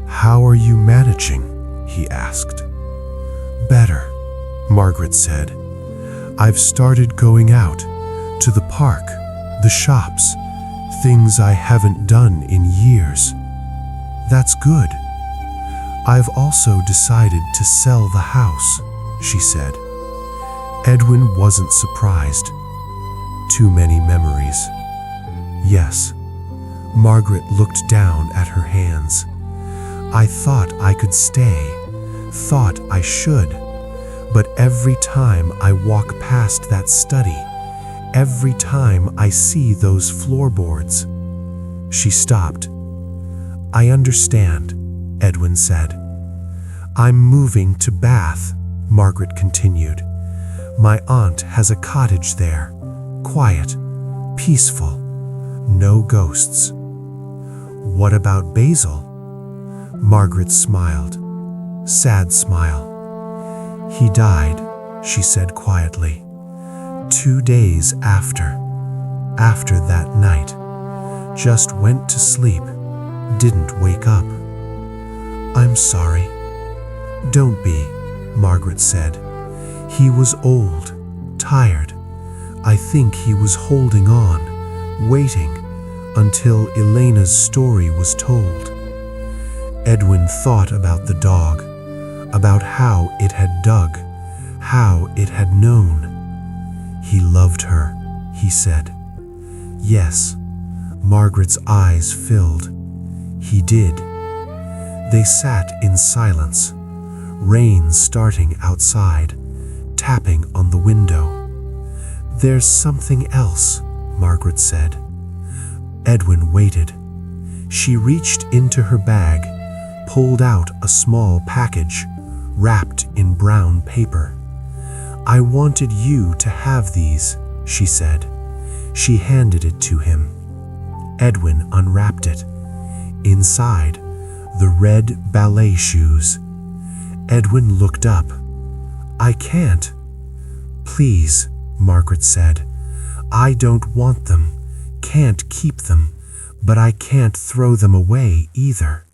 Speaker 1: "How are you managing?" he asked. "Better," Margaret said. "I've started going out, to the park, the shops, things I haven't done in years. That's good. I've also decided to sell the house," she said. Edwin wasn't surprised. Too many memories. Yes. Margaret looked down at her hands. "I thought I could stay, thought I should, But every time I walk past that study, every time I see those floorboards." She stopped. "I understand," Edwin said. "I'm moving to Bath," Margaret continued. "My aunt has a cottage there, quiet, peaceful, no ghosts." "What about Basil?" Margaret smiled. Sad smile. "He died," she said quietly. 2 days after that night. Just went to sleep, didn't wake up." "I'm sorry." "Don't be," Margaret said. "He was old, tired. I think he was holding on, waiting until Elena's story was told." Edwin thought about the dog, about how it had dug, how it had known. "He loved her," he said. "Yes." Margaret's eyes filled. "He did." They sat in silence, rain starting outside, tapping on the window. "There's something else," Margaret said. Edwin waited. She reached into her bag, pulled out a small package, wrapped in brown paper. "I wanted you to have these," she said. She handed it to him. Edwin unwrapped it. Inside, the red ballet shoes. Edwin looked up. "I can't." "Please," Margaret said. "I don't want them, can't keep them, but I can't throw them away either."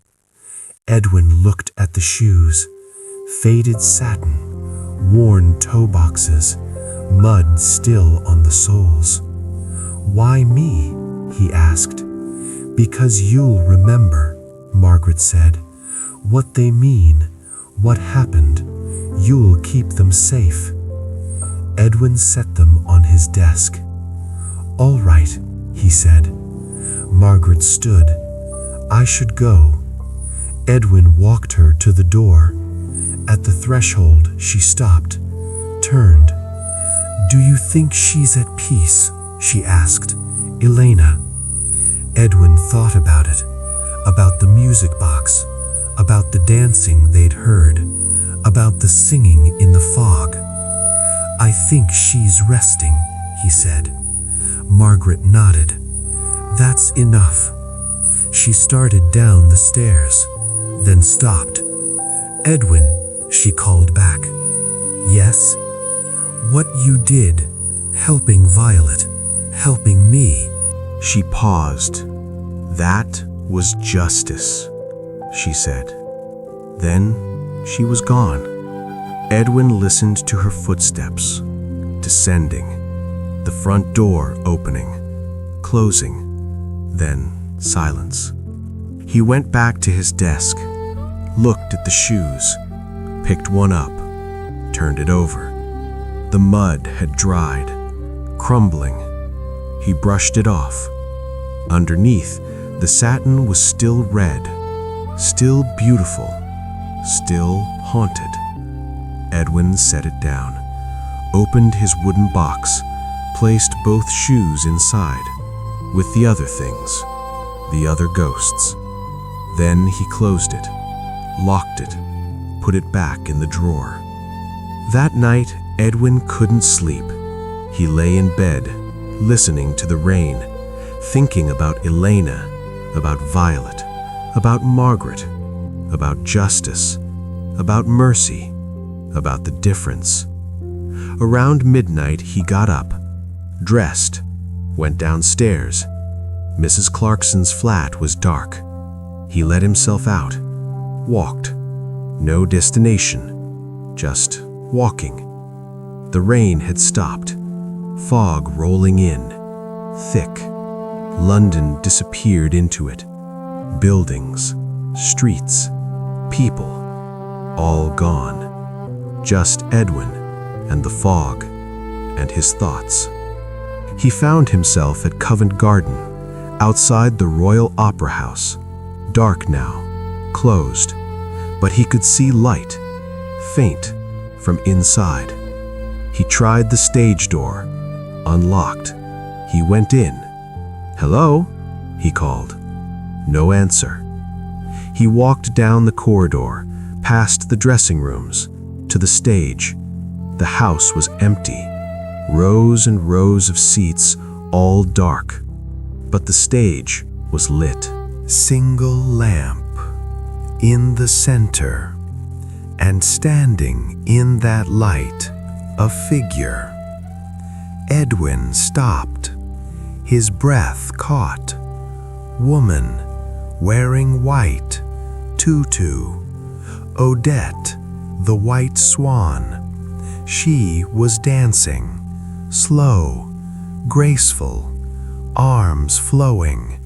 Speaker 1: Edwin looked at the shoes. Faded satin, worn toe boxes, mud still on the soles. "Why me?" he asked. "Because you'll remember," Margaret said. "What they mean, what happened. You'll keep them safe." Edwin set them on his desk. "All right," he said. Margaret stood. "I should go." Edwin walked her to the door. At the threshold, she stopped, turned. "Do you think she's at peace?" she asked. "Elena." Edwin thought about it, about the music box, about the dancing they'd heard, about the singing in the fog. "I think she's resting," he said. Margaret nodded. "That's enough." She started down the stairs, then stopped. "Edwin," she called back. "Yes?" "What you did, helping Violet, helping me."
Speaker 2: She paused. "That was justice," she said. Then she was gone. Edwin listened to her footsteps, descending, the front door opening, closing, then silence. He went back to his desk, looked at the shoes, picked one up, turned it over. The mud had dried, crumbling. He brushed it off. Underneath, the satin was still red, still beautiful, still haunted. Edwin set it down, opened his wooden box, placed both shoes inside, with the other things, the other ghosts. Then he closed it, locked it, put it back in the drawer. That night, Edwin couldn't sleep. He lay in bed, listening to the rain, thinking about Elena, about Violet, about Margaret, about justice, about mercy, about the difference. Around midnight, he got up, dressed, went downstairs. Mrs. Clarkson's flat was dark. He let himself out, walked. No destination, just walking. The rain had stopped, fog rolling in, thick. London disappeared into it. Buildings, streets, people, all gone. Just Edwin and the fog and his thoughts. He found himself at Covent Garden, outside the Royal Opera House. Dark now, closed, but he could see light, faint, from inside. He tried the stage door, unlocked. He went in. "Hello?" he called. No answer. He walked down the corridor, past the dressing rooms, to the stage. The house was empty, rows and rows of seats, all dark. But the stage was lit.
Speaker 1: Single lamp in the center, and standing in that light, a figure. Edwin stopped, his breath caught. Woman, wearing white, tutu. Odette, the white swan. She was dancing, slow, graceful, arms flowing,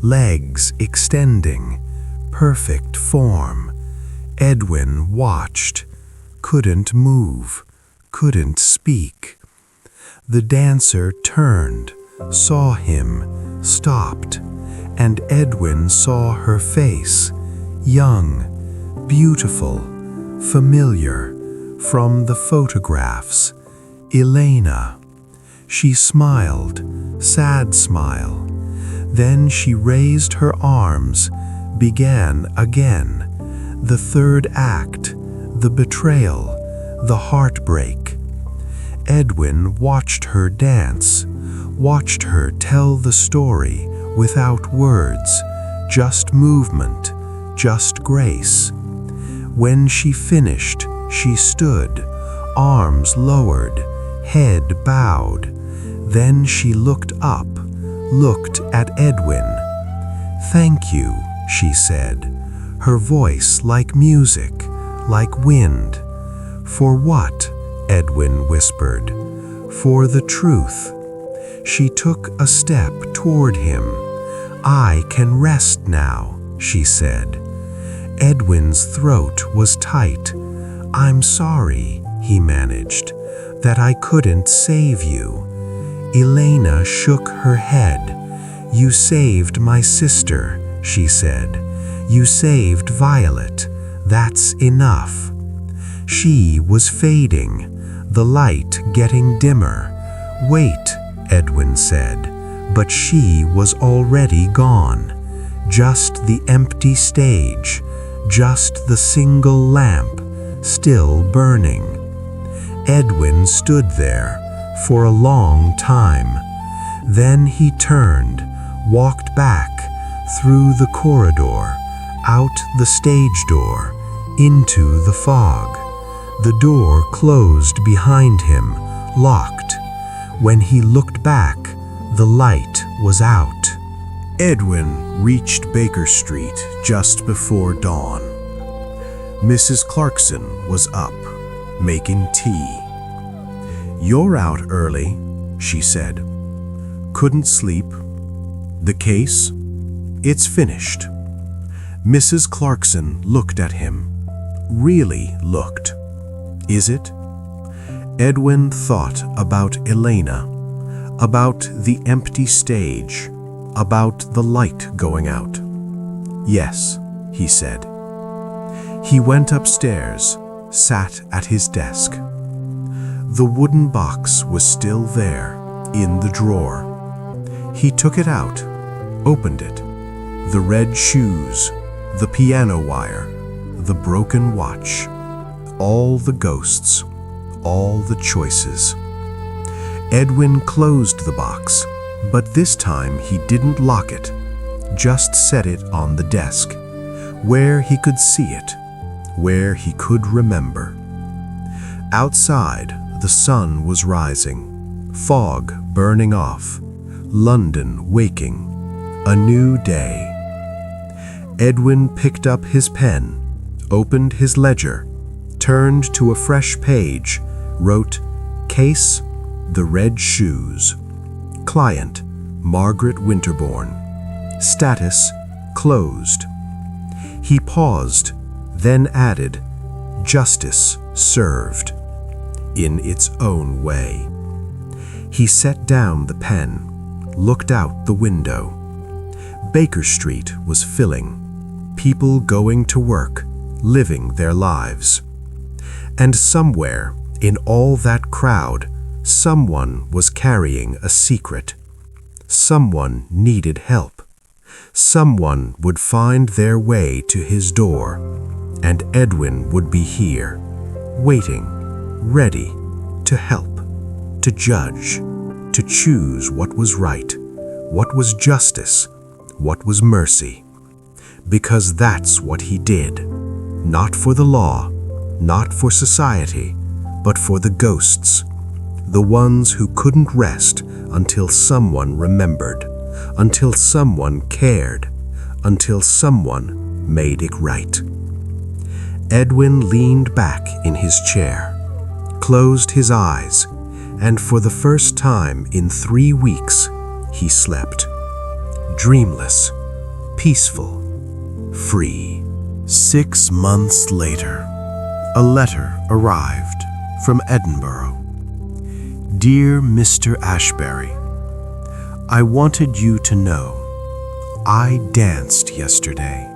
Speaker 1: legs extending, perfect form. Edwin watched, couldn't move, couldn't speak. The dancer turned, saw him, stopped, and Edwin saw her face, young, beautiful, familiar, from the photographs. Elena. She smiled, sad smile. Then she raised her arms, began again. The third act, the betrayal, the heartbreak. Edwin watched her dance, watched her tell the story without words, just movement, just grace. When she finished, she stood, arms lowered, head bowed. Then she looked up, looked at Edwin. "Thank you," she said, her voice like music, like wind. "For what?" Edwin whispered. "For the truth." She took a step toward him. "I can rest now," she said. Edwin's throat was tight. "I'm sorry," he managed, "that I couldn't save you." Elena shook her head. "You saved my sister," she said. "You saved Violet. That's enough." She was fading, the light getting dimmer. "Wait," Edwin said, but she was already gone. Just the empty stage, just the single lamp, still burning. Edwin stood there for a long time. Then he turned, walked back, through the corridor, out the stage door, into the fog. The door closed behind him, locked. When he looked back, the light was out. Edwin reached Baker Street just before dawn. Mrs. Clarkson was up, making tea. "You're out early," she said. "Couldn't sleep. The case? It's finished." Mrs. Clarkson looked at him. Really looked. "Is it?" Edwin thought about Elena, about the empty stage, about the light going out. "Yes," he said. He went upstairs, sat at his desk. The wooden box was still there, in the drawer. He took it out, opened it. The red shoes, the piano wire, the broken watch, all the ghosts, all the choices. Edwin closed the box, but this time he didn't lock it, just set it on the desk, where he could see it, where he could remember. Outside, the sun was rising, fog burning off, London waking, a new day. Edwin picked up his pen, opened his ledger, turned to a fresh page, wrote, "Case, the red shoes. Client, Margaret Winterbourne. Status, closed." He paused, then added, "Justice served," in its own way. He set down the pen, looked out the window. Baker Street was filling, people going to work, living their lives.
Speaker 2: And somewhere, in all that crowd, someone was carrying a secret. Someone needed help. Someone would find their way to his door, and Edwin would be here, waiting, ready to help, to judge, to choose what was right, what was justice, what was mercy. Because that's what he did, not for the law, not for society, but for the ghosts, the ones who couldn't rest until someone remembered, until someone cared, until someone made it right. Edwin leaned back in his chair, closed his eyes, and for the first time in 3 weeks, he slept. Dreamless, peaceful, free.
Speaker 1: 6 months later, a letter arrived from Edinburgh. Dear Mr. Ashbury, I wanted you to know I danced yesterday,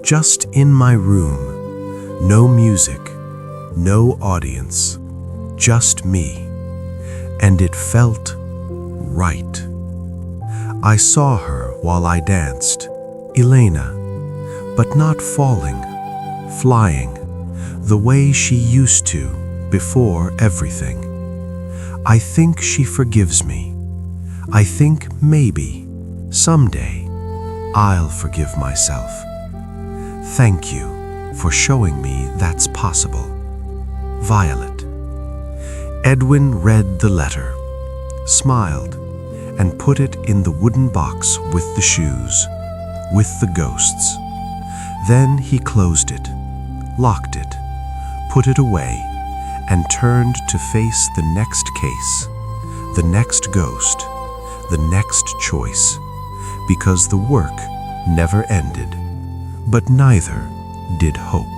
Speaker 1: just in my room, no music, no audience, just me, and it felt right. I saw her while I danced, Elena, but not falling, flying, the way she used to before everything. I think she forgives me. I think maybe, someday, I'll forgive myself. Thank you for showing me that's possible. Violet. Edwin read the letter, smiled, and put it in the wooden box with the shoes, with the ghosts. Then he closed it, locked it, put it away, and turned to face the next case, the next ghost, the next choice, because the work never ended, but neither did hope.